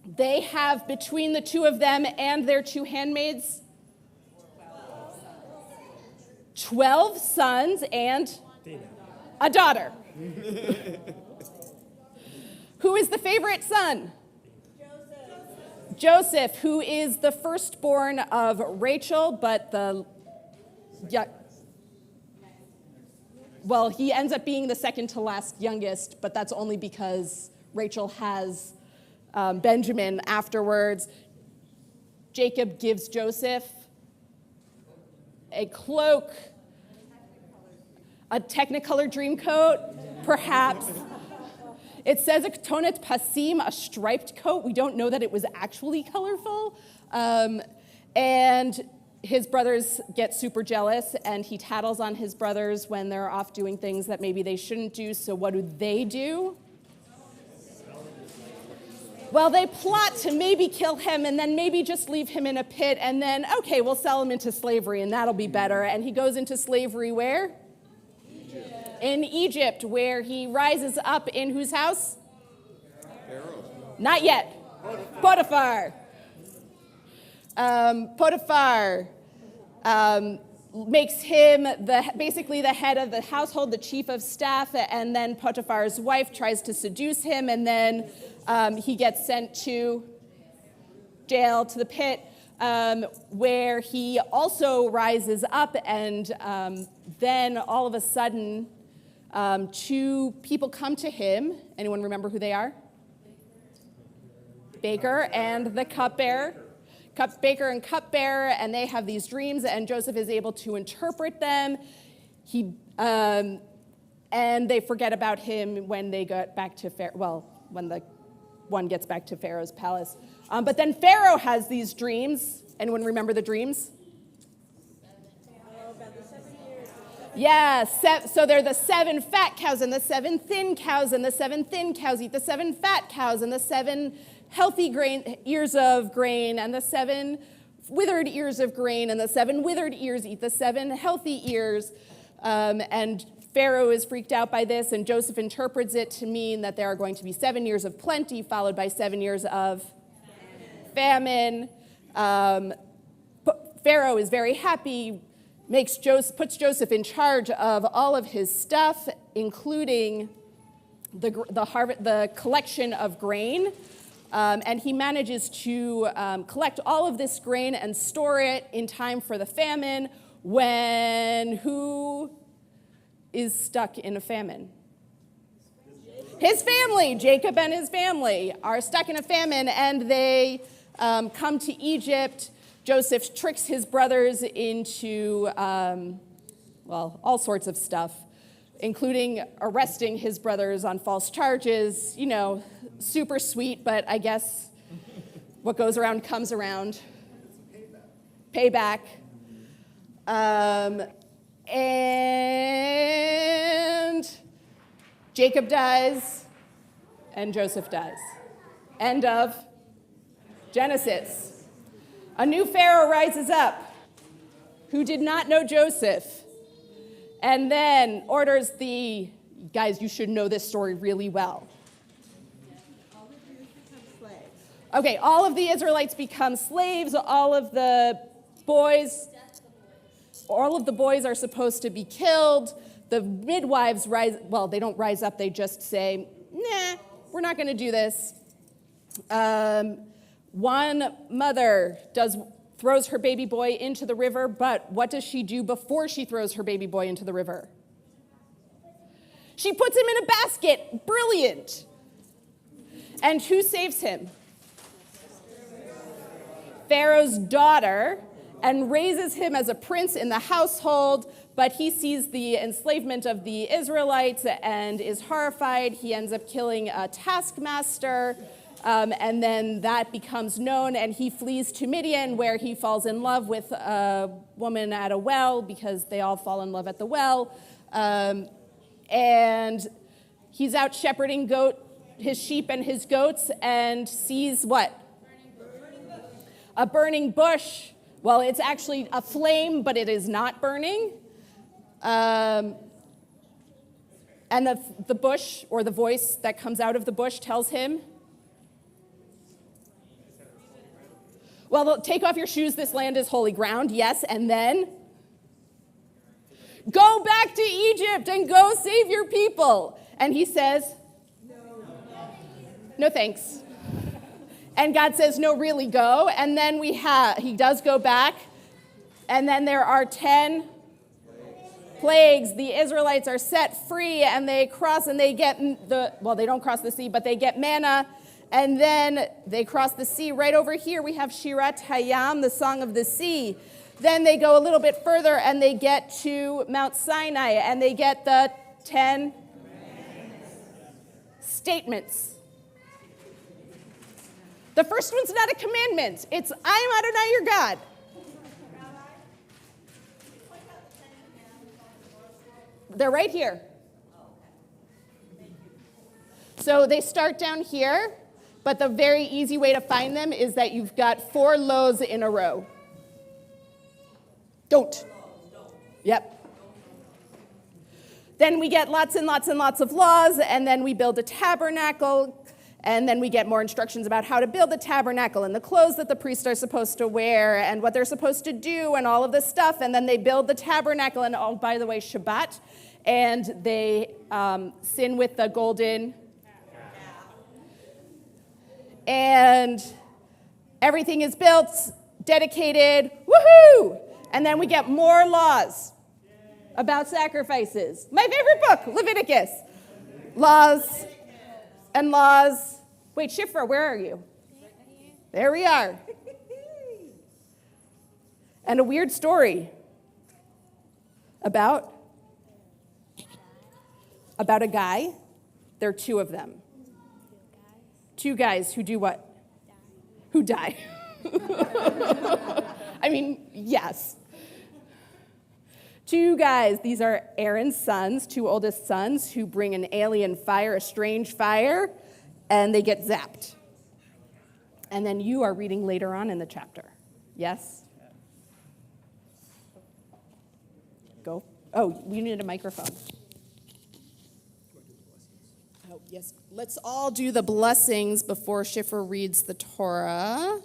they have, between the two of them and their two handmaids, 12 sons and a daughter. Who is the favorite son? Joseph, who is the firstborn of Rachel, but he ends up being the second to last youngest, but that's only because Rachel has Benjamin afterwards. Jacob gives Joseph a cloak, a Technicolor dream coat, perhaps. It says a ketonet pasim, a striped coat. We don't know that it was actually colorful. And his brothers get super jealous, and he tattles on his brothers when they're off doing things that maybe they shouldn't do. So what do? Well, they plot to maybe kill him and then maybe just leave him in a pit, and then, okay, we'll sell him into slavery, and that'll be better. And he goes into slavery where? In Egypt, where he rises up in whose house? Pharaoh. Not yet. Potiphar. Potiphar makes him basically the head of the household, the chief of staff, and then Potiphar's wife tries to seduce him, and then he gets sent to jail, to the pit, where he also rises up, and then all of a sudden, two people come to him. Anyone remember who they are? Baker and the cupbearer. Baker and cupbearer, and they have these dreams, and Joseph is able to interpret them. And they forget about him when they get back to Pharaoh. Well, when the one gets back to Pharaoh's palace. But then Pharaoh has these dreams. Anyone remember the dreams? Yeah, so they're the 7 fat cows and the 7 thin cows, and the 7 thin cows eat the 7 fat cows, and the 7 healthy ears of grain, and the 7 withered ears of grain, and the 7 withered ears eat the 7 healthy ears. And Pharaoh is freaked out by this, and Joseph interprets it to mean that there are going to be 7 years of plenty, followed by 7 years of famine. Pharaoh is very happy, puts Joseph in charge of all of his stuff, including the collection of grain. And he manages to collect all of this grain and store it in time for the famine, when who is stuck in a famine? His family. Jacob and his family are stuck in a famine, and they come to Egypt. Joseph tricks his brothers into, all sorts of stuff, including arresting his brothers on false charges. You know, super sweet, but I guess what goes around comes around. Payback. And Jacob dies, and Joseph dies. End of Genesis. A new Pharaoh rises up who did not know Joseph, and then orders guys, you should know this story really well. Okay, all of the Israelites become slaves. All of the boys are supposed to be killed. The midwives they don't rise up, they just say, nah, we're not going to do this. One mother throws her baby boy into the river, but what does she do before she throws her baby boy into the river? She puts him in a basket. Brilliant. And who saves him? Pharaoh's daughter, and raises him as a prince in the household, but he sees the enslavement of the Israelites and is horrified. He ends up killing a taskmaster, and then that becomes known, and he flees to Midian, where he falls in love with a woman at a well, because they all fall in love at the well. And he's out shepherding his sheep and his goats, and sees what? A burning bush. Well, it's actually a flame, but it is not burning. And the bush, or the voice that comes out of the bush, tells him, well, take off your shoes, this land is holy ground. Yes, and then go back to Egypt and go save your people. And he says, no thanks. And God says, no, really go. And then he does go back. And then there are 10 plagues. The Israelites are set free, and they cross, and they get they don't cross the sea, but they get manna. And then they cross the sea. Right over here, we have Shirat Hayam, the Song of the Sea. Then they go a little bit further, and they get to Mount Sinai, and they get the 10 statements. The first one's not a commandment. It's, I'm Adonai your God. They're right here. So they start down here, but the very easy way to find them is that you've got 4 loaves in a row. Don't. Yep. Then we get lots and lots and lots of laws, and then we build a tabernacle. And then we get more instructions about how to build the tabernacle and the clothes that the priests are supposed to wear and what they're supposed to do and all of this stuff. And then they build the tabernacle, and oh, by the way, Shabbat. And they sin with the golden. And everything is built, dedicated, woohoo! And then we get more laws about sacrifices. My favorite book, Leviticus. Laws. And laws. Wait, Shifra, where are you? There we are. And a weird story about a guy. There are 2 of them. 2 guys who do what? Who die. I mean, yes. 2 guys, these are Aaron's sons, 2 oldest sons, who bring an alien fire, a strange fire, and they get zapped. And then you are reading later on in the chapter. Yes? Go. Oh, we need a microphone. Oh, yes. Let's all do the blessings before Shifra reads the Torah.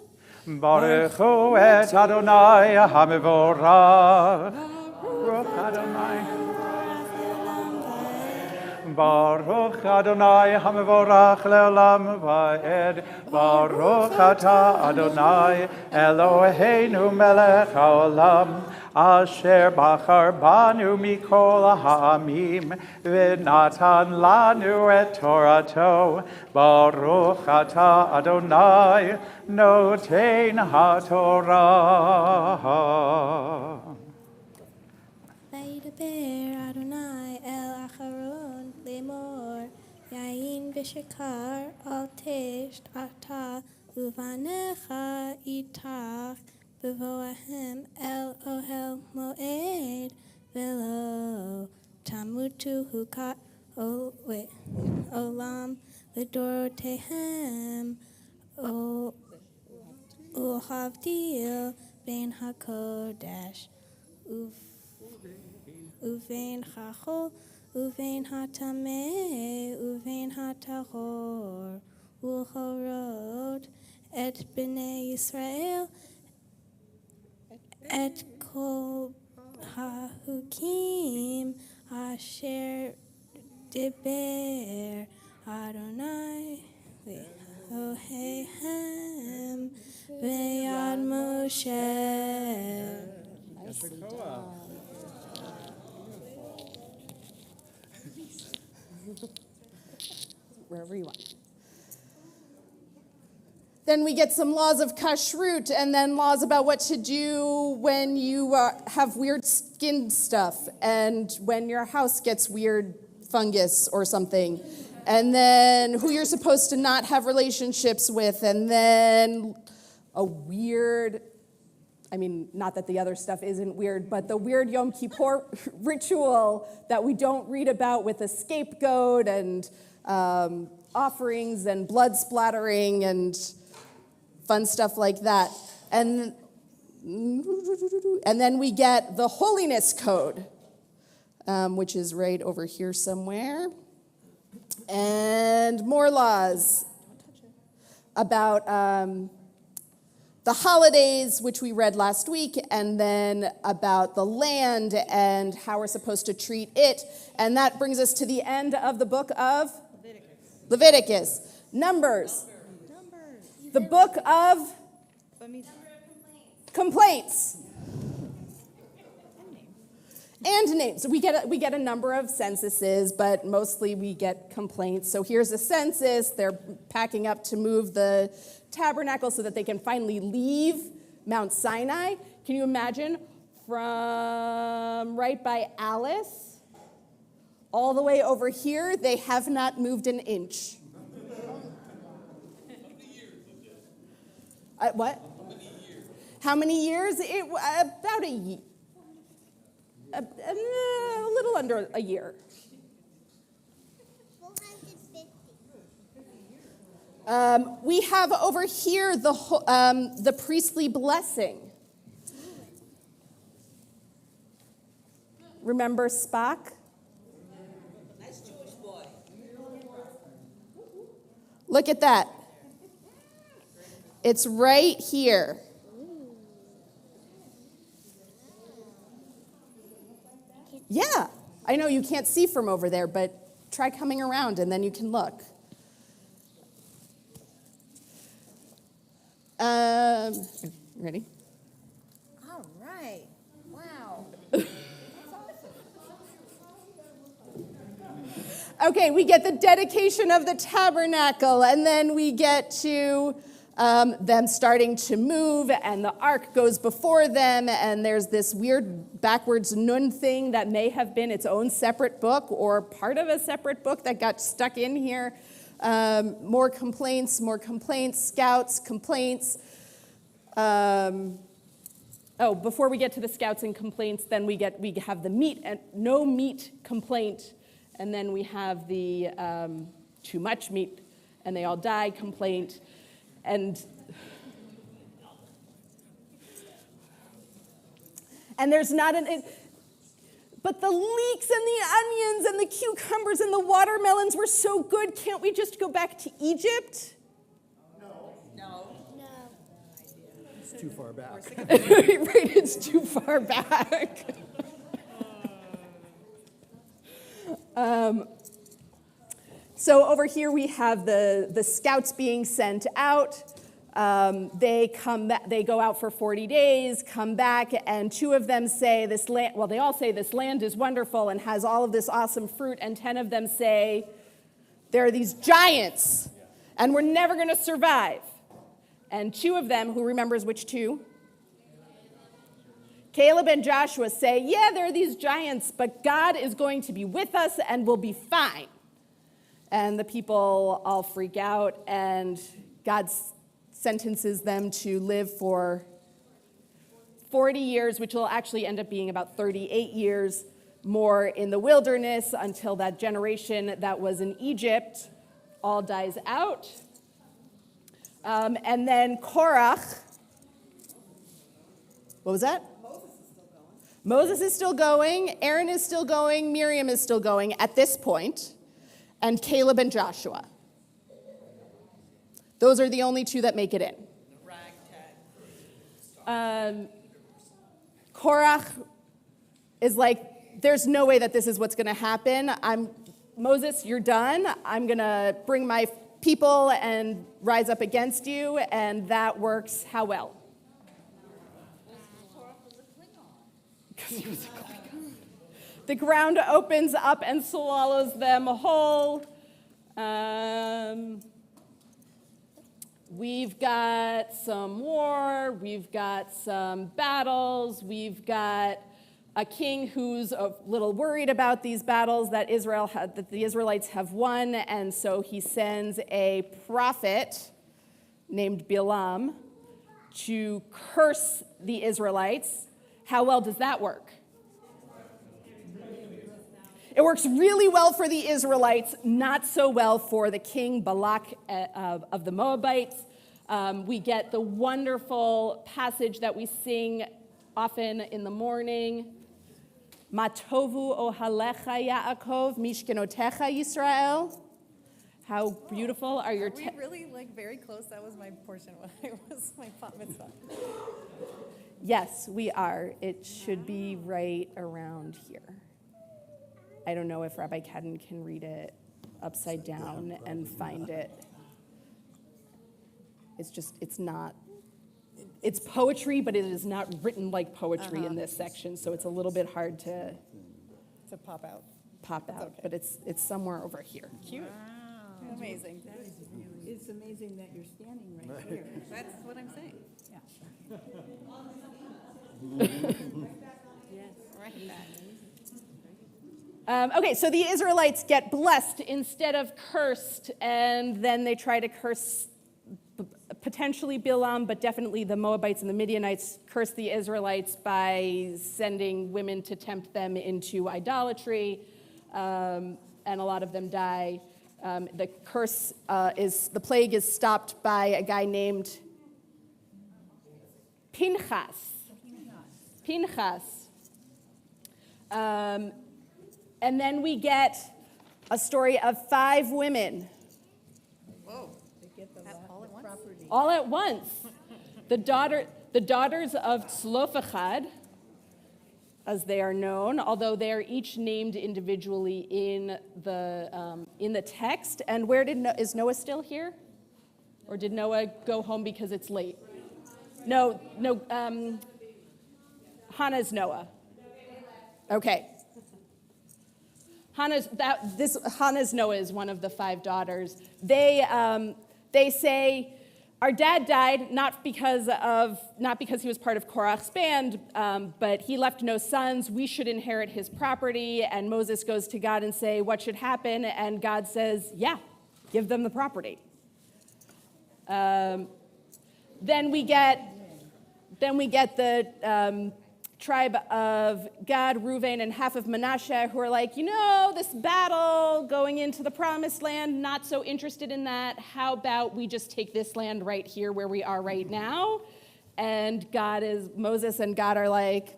Baruch hu et Adonai HaMevorach. Baruch Adonai. Baruch Adonai HaMevorach le'olam va'ed. Baruch atah Adonai Eloheinu melech haolam. Asher bachar banu mikol ha'amim v'natan lanu et Torato. Baruch atah Adonai noten ha'torah. Vaydaber Adonai el Acharon lemor yain v'shekar al tesh ata uvanecha itach bevoahem el ohel moed velo tamutu hukat Olam L'Dorotehem, Uhavdil Ben HaKodesh, Uvein Chachol, Uvein HaTameh, Uvein HaTahor, Ulchorot, Et B'nai Yisrael, Et Kol HaHukim, Asher Diber Adonai Elohehem B'yad Moshe. Wherever you want. Then we get some laws of kashrut, and then laws about what to do when you have weird skin stuff, and when your house gets weird fungus or something, and then who you're supposed to not have relationships with, and then a weird, not that the other stuff isn't weird, but the weird Yom Kippur ritual that we don't read about with a scapegoat and offerings and blood splattering and fun stuff like that. And then we get the holiness code, which is right over here somewhere. And more laws about the holidays, which we read last week, and then about the land and how we're supposed to treat it. And that brings us to the end of the book of Leviticus. Numbers. The book of complaints. And names. We get a number of censuses, but mostly we get complaints. So here's a census. They're packing up to move the tabernacle so that they can finally leave Mount Sinai. Can you imagine from right by Alice all the way over here, they have not moved an inch. What? How many years? About a year. A little under a year. 450. We have over here the priestly blessing. Remember Spock? Nice Jewish boy. Look at that. It's right here. Yeah, I know you can't see from over there, but try coming around and then you can look. Ready? All right. Wow. Okay, we get the dedication of the tabernacle, and then we get to them starting to move, and the ark goes before them, and there's this weird backwards nun thing that may have been its own separate book or part of a separate book that got stuck in here. More complaints, scouts, complaints. Before we get to the scouts and complaints, then we have the meat and no meat complaint, and then we have the too much meat and they all die complaint. And there's not but the leeks and the onions and the cucumbers and the watermelons were so good. Can't we just go back to Egypt? No. It's too far back. Right, it's too far back. So over here we have the scouts being sent out. They go out for 40 days, come back, and two of them say they all say this land is wonderful and has all of this awesome fruit, and 10 of them say there are these giants and we're never going to survive. And two of them, who remembers which two? Caleb and Joshua say, yeah, there are these giants, but God is going to be with us and we'll be fine. And the people all freak out, and God sentences them to live for 40 years, which will actually end up being about 38 years, more in the wilderness until that generation that was in Egypt all dies out. And then Korach, what was that? Moses is still going, Aaron is still going, Miriam is still going at this point, and Caleb and Joshua. Those are the only two that make it in. Korach is like, there's no way that this is what's going to happen. Moses, you're done. I'm going to bring my people and rise up against you, and that works how well? The ground opens up and swallows them whole. We've got some war, we've got some battles, we've got a king who's a little worried about these battles that the Israelites have won, and so he sends a prophet named Balaam to curse the Israelites. How well does that work? It works really well for the Israelites, not so well for the king Balak of the Moabites. We get the wonderful passage that we sing often in the morning. Matovu ohalecha Yaakov, mishkenotecha Yisrael. How beautiful are your... Are we really very close? That was my portion when I was my bat mitzvah. Yes, we are. It should be right around here. I don't know if Rabbi Cadden can read it upside down and find it. It's poetry, but it is not written like poetry in this section, so it's a little bit hard to pop out. Okay. But it's somewhere over here. Cute. Wow. Amazing. It's amazing that you're standing right here. That's what I'm saying. Okay, so the Israelites get blessed instead of cursed, and then they try to curse potentially Balaam, but definitely the Moabites and the Midianites curse the Israelites by sending women to tempt them into idolatry, and a lot of them die. The plague is stopped by a guy named Pinchas. And then we get a story of 5 women. Whoa. They get all at once? All at once. The daughters of Tzlofechad, as they are known, although they are each named individually in the text. And is Noah still here? Or did Noah go home because it's late? No. Hannah's Noah. Okay. Hannah's Noah is one of the 5 daughters. They say, our dad died not because he was part of Korach's band, but he left no sons. We should inherit his property. And Moses goes to God and say, what should happen? And God says, yeah, give them the property. Then we get the tribe of Gad, Reuven, and half of Manasseh, who are like, this battle going into the promised land, not so interested in that. How about we just take this land right here where we are right now? And Moses and God are like,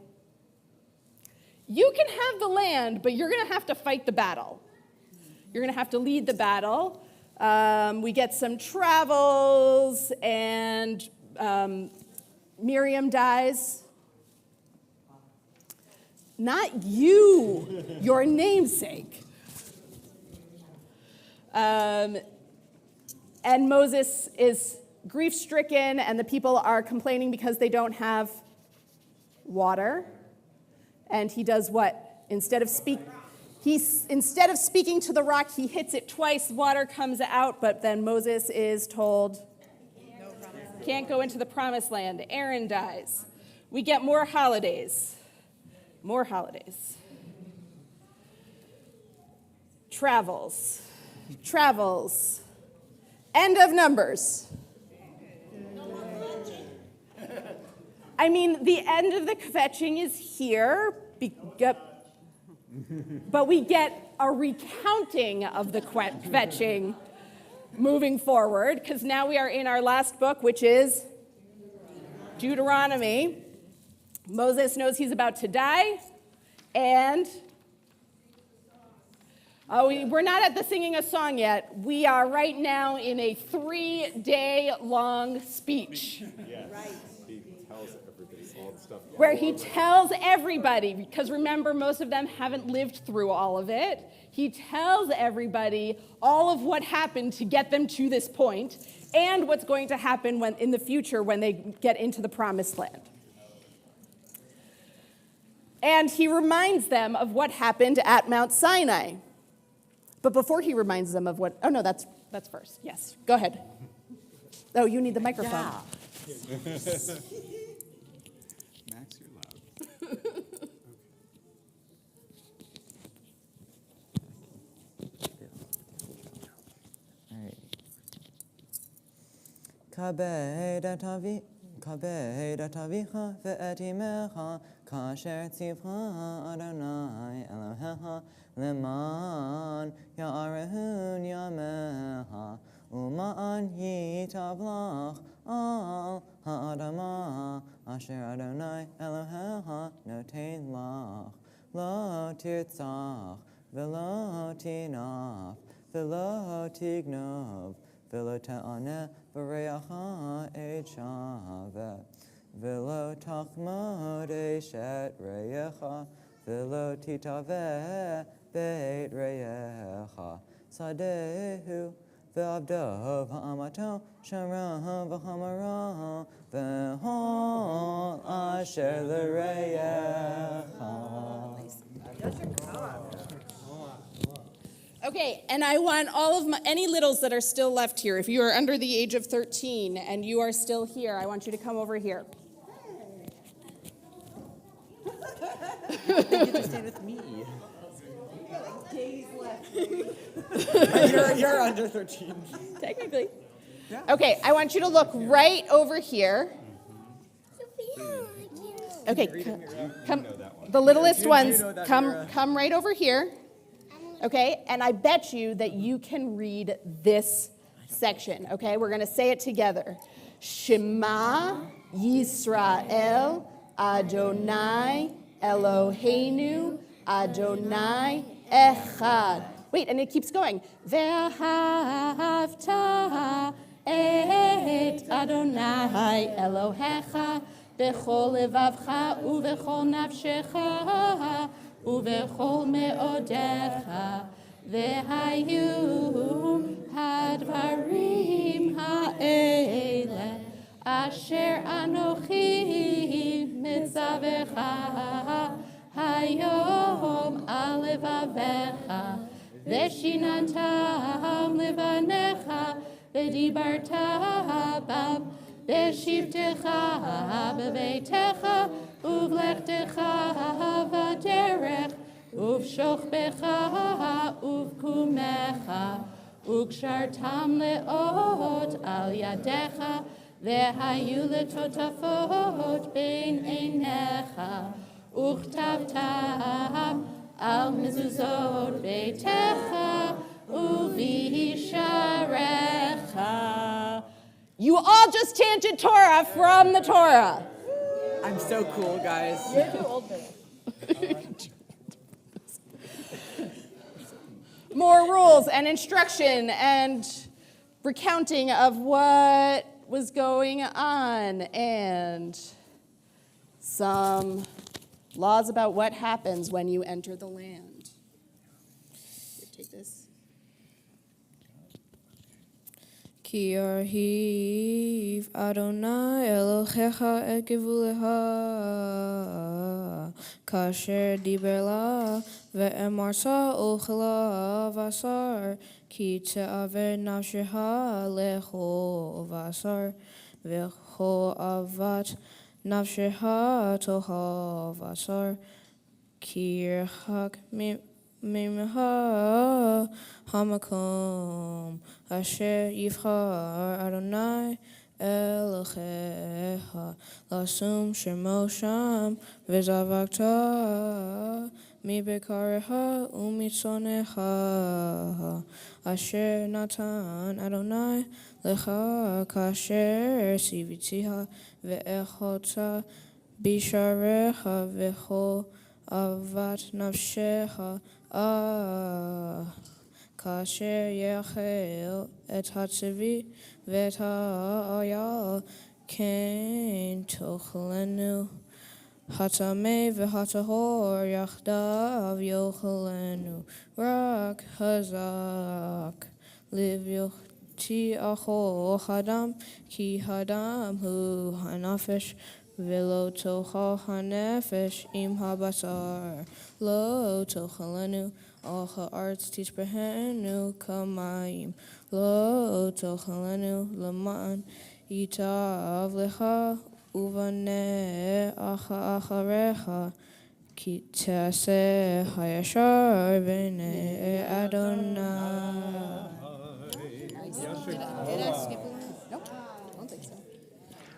you can have the land, but you're going to have to fight the battle. You're going to have to lead the battle. We get some travels, and Miriam dies. Not you, your namesake. And Moses is grief-stricken, and the people are complaining because they don't have water. And he does what? Instead of speaking to the rock, he hits it twice, water comes out, but then Moses is told, can't go into the promised land. Aaron dies. We get more holidays. Travels. End of Numbers. The end of the kvetching is here. But we get a recounting of the kvetching moving forward, because now we are in our last book, which is Deuteronomy. Moses knows he's about to die, and we're not at the singing a song yet. We are right now in a 3-day-long speech. Yes. Right. He tells everybody all the stuff. Where he tells everybody, because remember, most of them haven't lived through all of it. He tells everybody all of what happened to get them to this point, and what's going to happen in the future when they get into the promised land. And he reminds them of what happened at Mount Sinai. But before he reminds them of what, oh no, that's first. Yes, go ahead. Oh, you need the microphone. Yeah. Max, you're loud. כבד את אביך ואת אמך כאשר ציווך אדוני אלוהיך למען יארהון ימיך ומען ייטב לך על האדמה אשר אדוני אלוהיך נותן לך לא תרצח ולא תנאף ולא תגנוב ולא תענה ברעך את שווה, ולא תחמוד אשת רעך, ולא תתאווה בית רעך. שדהו ועבדו ואמתו, שרו וחמרו, וכל אשר לרעך. Okay, and I want all of any littles that are still left here. If you are under the age of 13 and you are still here, I want you to come over here. You get to stand with me. You're under 13. Technically. Yeah. Okay, I want you to look right over here. Okay, come. The littlest ones, come right over here. Okay, and I bet you that you can read this section, okay? We're going to say it together. Shema Yisrael Adonai Eloheinu Adonai Echad. Wait, and it keeps going. Ve'ahavta et Adonai Elohecha b'chol levavcha u'v'chol nafshecha ובכל מאודיך, והיו הדברים האלה, אשר אנוכי מצווך היום על לבביך, ושיננתם לבניך, ודיברת בם, בשבתך בביתך, ובלכתך בדרך, ובשוכבך ובקומך, וקשרתם לאות על ידיך, והיו לטוטפות בין עיניך, וכתבתם על מזוזות ביתך, ובישעריך. You all just chanted Torah from the Torah. I'm so cool, guys. You're too old for this. More rules and instruction and recounting of what was going on and some laws about what happens when you enter the land. Here, take this. Ki arhiv Adonai Elohecha et gevuleha kasher diber la ve'emarsa ochela vasar ki te'aver nafsheha lecho vasar ve'cho avat nafsheha toha vasar ki yerchak Mimha hamakom asher yivchar Adonai Elohecha lasum shemo sham v'zavakta מבקריך ומצונך, אשר נתן אדוני לך כאשר ציוויתיה, ואחוזת בשעריך וכל אהבת נפשך, כאשר יאכל את הצבי ואת האייל, כן תאכלנו. הטמא והטהור יחדיו יאכלנו, רק חזק לב יאכל אדם, כי הדם הוא הנפש, ולא תאכל הנפש עם הבשר. לא תאכלנו, על הארץ תשפכנו כמים. לא תאכלנו, למען ייטב לך ובנה אחריך, כי תעשה הישר בעיני אדוני.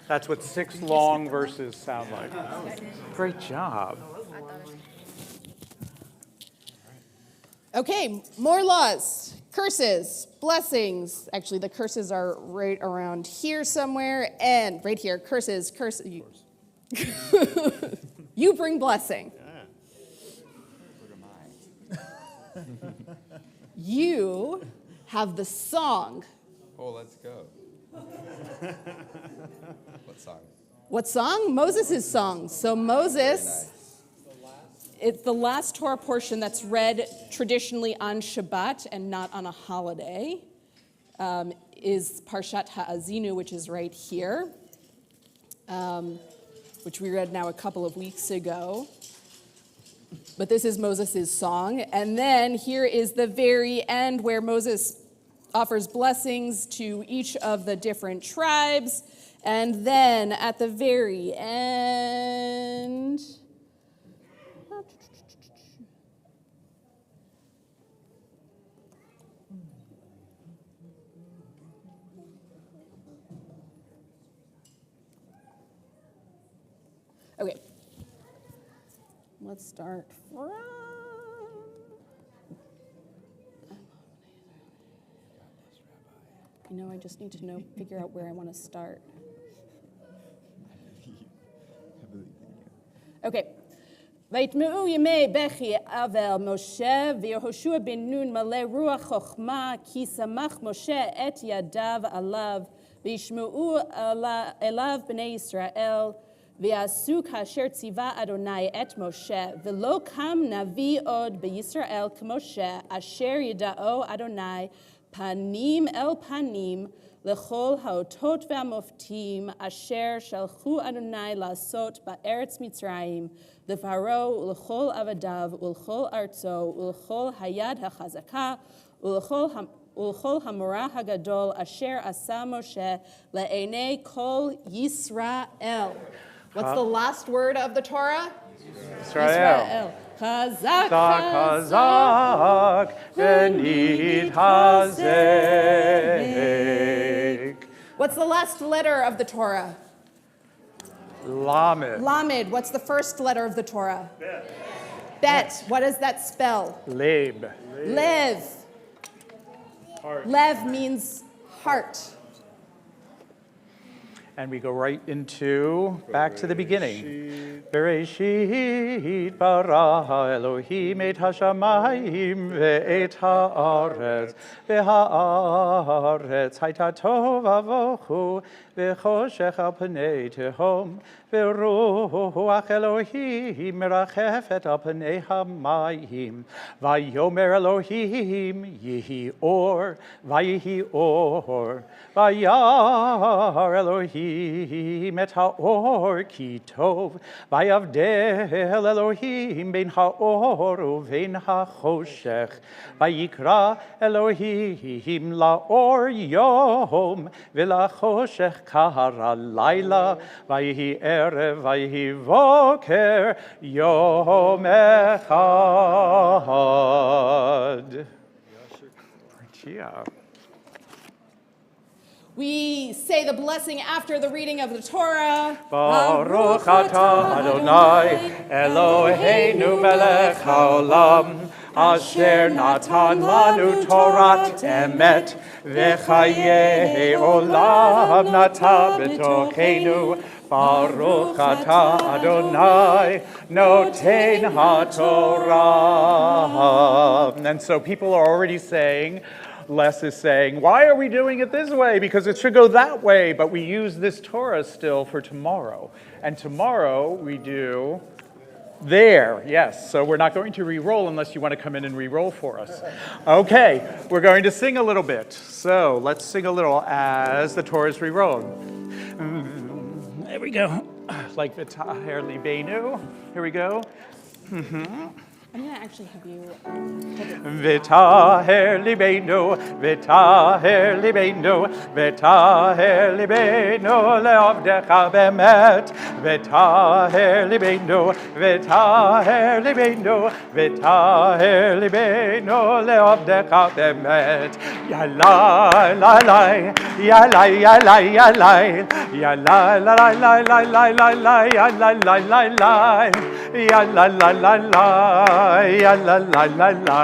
That's what 6 long verses sound like. Great job. Okay, more laws. Curses, blessings. Actually, the curses are right around here somewhere, and right here. Curses. You bring blessing. You have the song. Oh, let's go. What song? What song? Moses' song. So Moses, it's the last Torah portion that's read traditionally on Shabbat and not on a holiday, is Parshat Ha'azinu, which is right here, which we read now a couple of weeks ago. But this is Moses' song. And then here is the very end where Moses offers blessings to each of the different tribes. And then at the very end, okay, let's start from, I just need to figure out where I want to start. Okay. ויטמעו ימי בכי אבל משה ויהושע בן נון מלא רוח חוכמה כי סמך משה את ידיו עליו וישמעו אליו בני ישראל ויעשו כאשר ציווה אדוני את משה ולא קם נביא עוד בישראל כמשה אשר ידעו אדוני פנים אל פנים לכל האותות והמופתים אשר שלחו אדוני לעשות בארץ מצרים לפרעה ולכל עבדיו ולכל ארצו ולכל היד החזקה ולכל המורה הגדול אשר עשה משה לעיני כל ישראל. What's the last word of the Torah? Israel. Chazak, Chazak, v'nitchazek. What's the last letter of the Torah? Lamed. Lamed. What's the first letter of the Torah? Bet. What does that spell? Leb. Lev. Heart. Lev means heart. And we go right into, back to the beginning. Bereshit bara Elohim et hashamayim ve'et haaretz ve'haaretz hayta tova vochu ve'choshech al pnei tehom ve'ruach Elohim merachefet al pnei hamayim vayomer Elohim yihi or vayihi or vayar Elohim et haor ki tov vayavdel Elohim ben haor uven hachoshech vayikra Elohim laor yom v'lachoshech kahara laila vayihi erev vayihi voker yom echad. We say the blessing after the reading of the Torah. Baruch atah Adonai Eloheinu melech haolam asher natan lanu Torat emet v'chayei olam nata b'tochenu. Baruch atah Adonai noten haTorah. And so people are already saying, Les is saying, why are we doing it this way? Because it should go that way, but we use this Torah still for tomorrow. And tomorrow we do there, yes. So we're not going to re-roll unless you want to come in and re-roll for us. Okay, we're going to sing a little bit. So let's sing a little as the Torah is re-rolled. There we go. Like V'taher Libeinu. Here we go. I'm going to actually have you V'taher libeinu, v'taher libeinu, v'taher libeinu le'avdecha bemet. V'taher libeinu, v'taher libeinu, v'taher libeinu le'avdecha bemet. Yalai, lalai, yalai, yalai, yalai, yalai, lalai, lalai, lalai, yalai, lalai, lalai, yalai, lalai, lalai. Ya la la la la,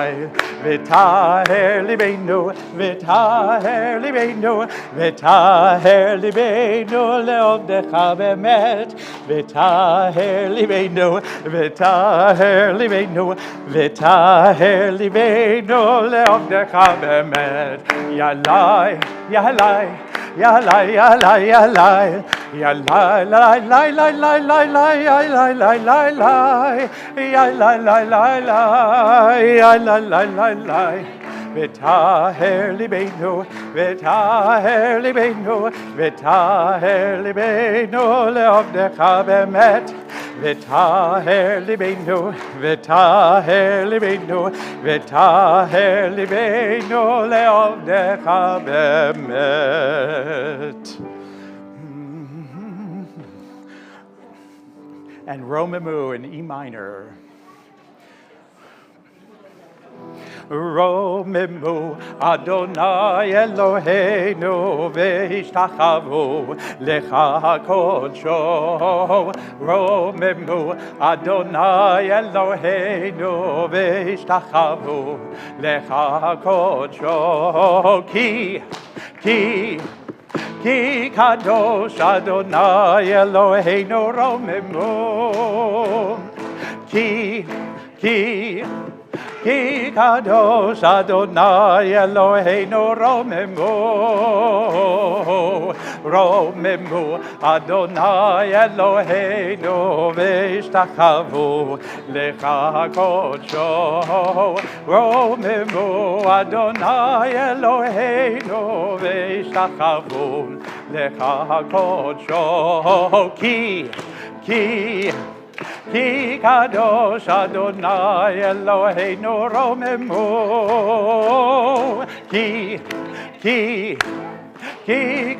v'taher libeinu, v'taher libeinu, v'taher libeinu le'avdecha bemet. V'taher libeinu, v'taher libeinu, v'taher libeinu le'avdecha bemet. Yalai, yalai, yalai, yalai, yalai, yalai, lai, lai, lai, lai, lai, lai, lai, lai, lai, lai, yalai, lai, lai, lai, yalai, lai, lai, lai. V'taher libeinu, v'taher libeinu, v'taher libeinu le'avdecha bemet. V'taher libeinu, v'taher libeinu, v'taher libeinu le'avdecha bemet. And Romemu in E minor. Romemu Adonai Eloheinu v'ishtachavu lecha kodsho. Romemu Adonai Eloheinu v'ishtachavu lecha kodsho. Ki kadosh Adonai Eloheinu romemu. Ki kadosh Adonai Eloheinu romemu. Romemu Adonai Eloheinu v'ishtachavu lecha kodsho. Romemu Adonai Eloheinu v'ishtachavu lecha kodsho. Ki kadosh Adonai Eloheinu romemu. Ki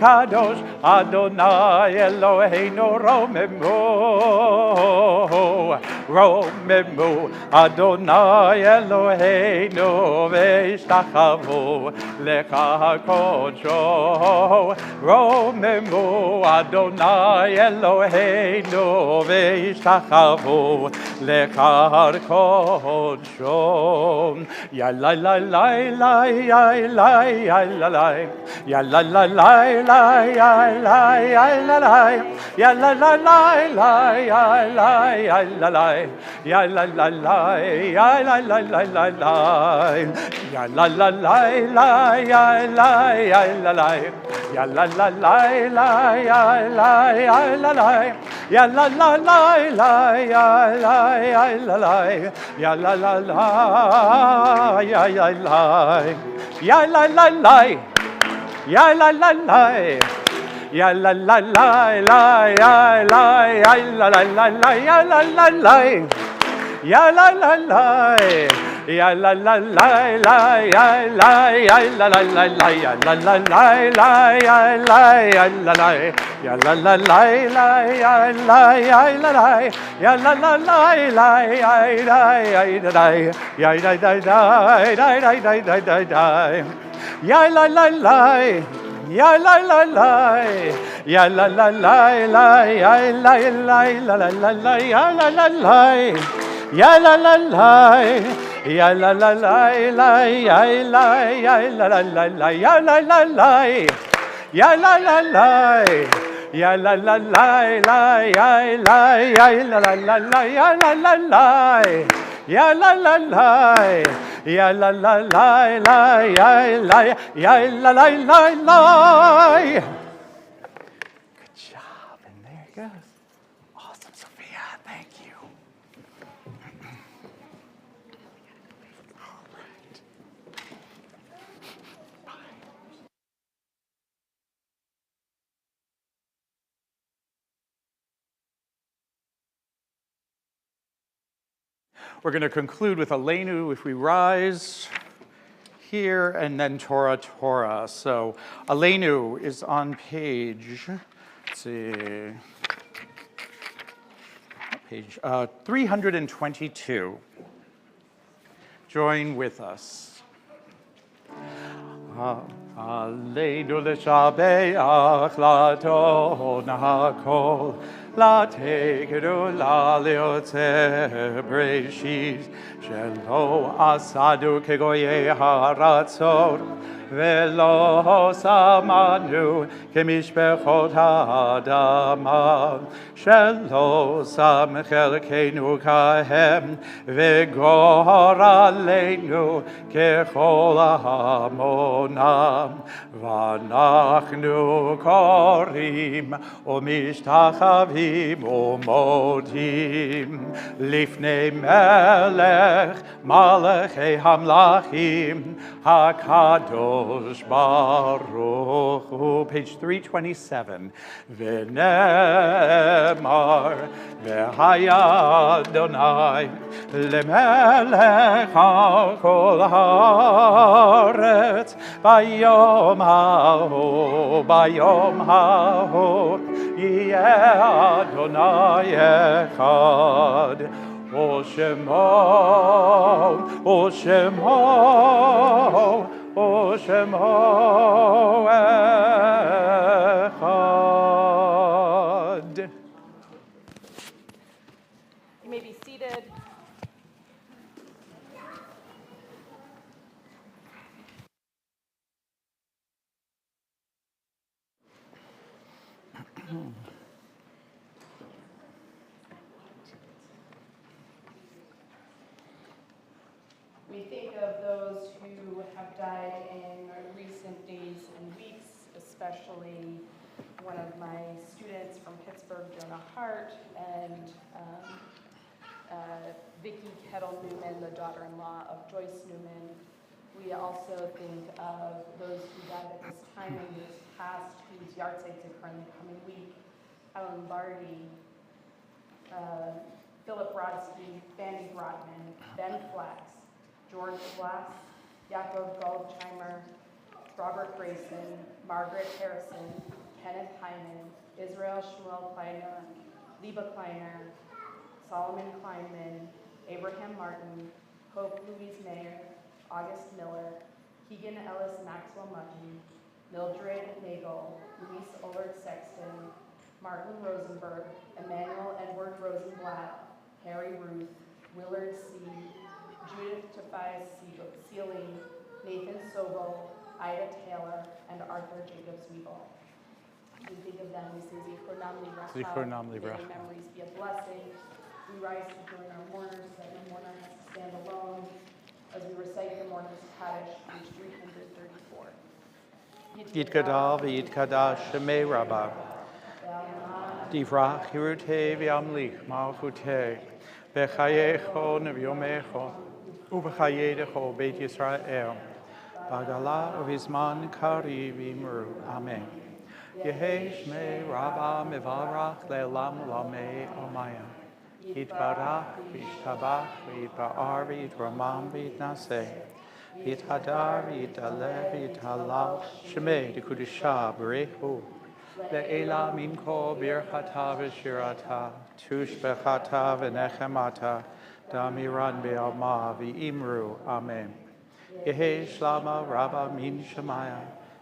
kadosh Adonai Eloheinu romemu. Romemu Adonai Eloheinu v'ishtachavu lecha kodsho. Romemu Adonai Eloheinu v'ishtachavu lecha kodsho. Ya la la la la ya la ya la la ya la la la la ya la ya la la ya la la la la ya la ya la la ya la la la ya la la la la la ya la la la la ya la ya la la ya la la la la ya la ya la la ya la la la la ya la ya la la ya la la la ya ya la ya la la la ya la la la ya la la la la ya la ya la la la la ya la la la ya la la la ya la la la la ya la ya la la la la ya la la la la ya la ya la la ya la la la la ya la ya la la ya la la la la ya la ya la ya da da da da da da da da da ya la la la Ya la la la, ya la la la la, ya la la la la la la, ya la la la, ya la la la, ya la la la la, ya la ya la la la la, ya la la la, ya la la la, ya la la la la, ya la ya la la la la, ya la la la, ya la la la. Ya la la la la, ya la ya la la la la. Good job, and there it goes. Awesome, Sophia. Thank you. All right. We're going to conclude with Aleinu if we rise here, and then Torah, Torah. So Aleinu is on page, let's see, page 322. Join with us. Aleinu l'shabeach la'adon ha'kol la'tekeru la'liotze breshit shelo asadu kegoyei haratzot velo samanu kemishpechot ha'adama shelo sam chelkeinu kahem v'gor aleinu kechol ha'amonam v'anachnu korim u'mishtachavim u'modim lifnei melech malachei hamlachim hakadosh baruch hu. Page 327. V'nemar v'haya Adonai lemelech kol haaretz bayom hahu yeh Adonai echad Oshemo echad. You may be seated. We think of those who have died in recent days and weeks, especially one of my students from Pittsburgh, Jonah Hart, and Vicki Kettle Newman, the daughter-in-law of Joyce Newman. We also think of those who died at this time in years past, whose yahrzeits occur in the coming week. Alan Barty, Philip Brodsky, Fanny Brotman, Ben Flax, George Glass, Yaakov Goldheimer, Robert Grayson, Margaret Harrison, Kenneth Hyman, Israel Shmuel Kleiner, Liba Kleiner, Solomon Kleinman, Abraham Martin, Hope Louise Mayer, August Miller, Keegan Ellis Maxwell Mutton, Mildred Nagel, Luis Ullard Sexton, Martin Rosenberg, Emmanuel Edward Rosenblatt, Harry Ruth, Willard C., Judith Tobias Sealy, Nathan Sobel, Ida Taylor, and Arthur Jacobs Weevil. We think of them, we say Zichronam Livracha. Zichronam May their Livracha. memories be a blessing. We rise to join our mourners, that no mourner has to stand alone, as we recite the mourner's Kaddish, page 334. Yitkadal v'yitkadash shemei rabbah. Divrach hirutei v'yamlich malchutei. V'chayecho nevyomecho. U'v'chayedecho Beit Yisrael. Bagala uvizman kari v'imru. Amen. Yehei shmei rabbah mevarach le'elam lamei omaya. Yitbarach v'yishtabach v'yitba'ar v'yitramam v'yitnaseh. V'yithadar v'yitalev v'yithalal shemei dekudusha b'rechu. Le'ela minko birchata v'shirata. Tushbechata v'nechemata. Damiran be'alma v'imru. Amen. Yehi shlama rabba min shemaya.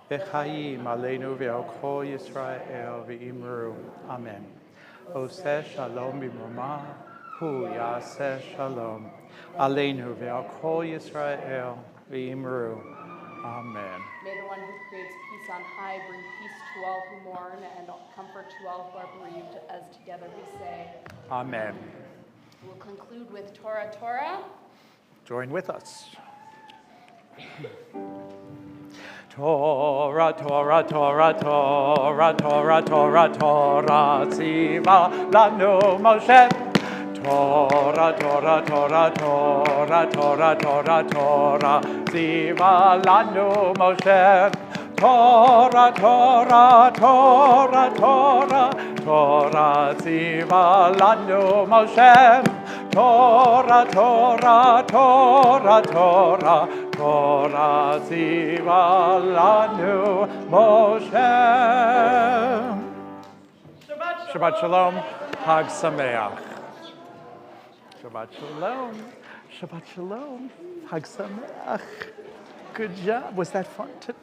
V'chaim aleinu ve'al kol Yisrael v'imru. Amen. Oseh shalom b'mroma, hu yaseh shalom. Aleinu ve'al kol Yisrael v'imru. Amen. May the one who creates peace on high bring peace to all who mourn and comfort to all who are bereaved, as together we say. Amen. We'll conclude with Torah, Torah. Join with us. Torah, Torah, Torah, Torah, Torah, Torah, Torah, Tziva lanu Moshe. Torah, Torah, Torah, Torah, Torah, Torah, Torah, Tziva lanu Moshe. Torah, Torah, Torah, Torah, Torah, Tziva lanu Moshe. Torah, Torah, Torah, Torah, Torah, Tziva lanu Moshe. Shabbat Shalom, Hag Sameach. Shabbat Shalom, Shabbat Shalom, Hag Sameach. Good job. Was that fun tonight?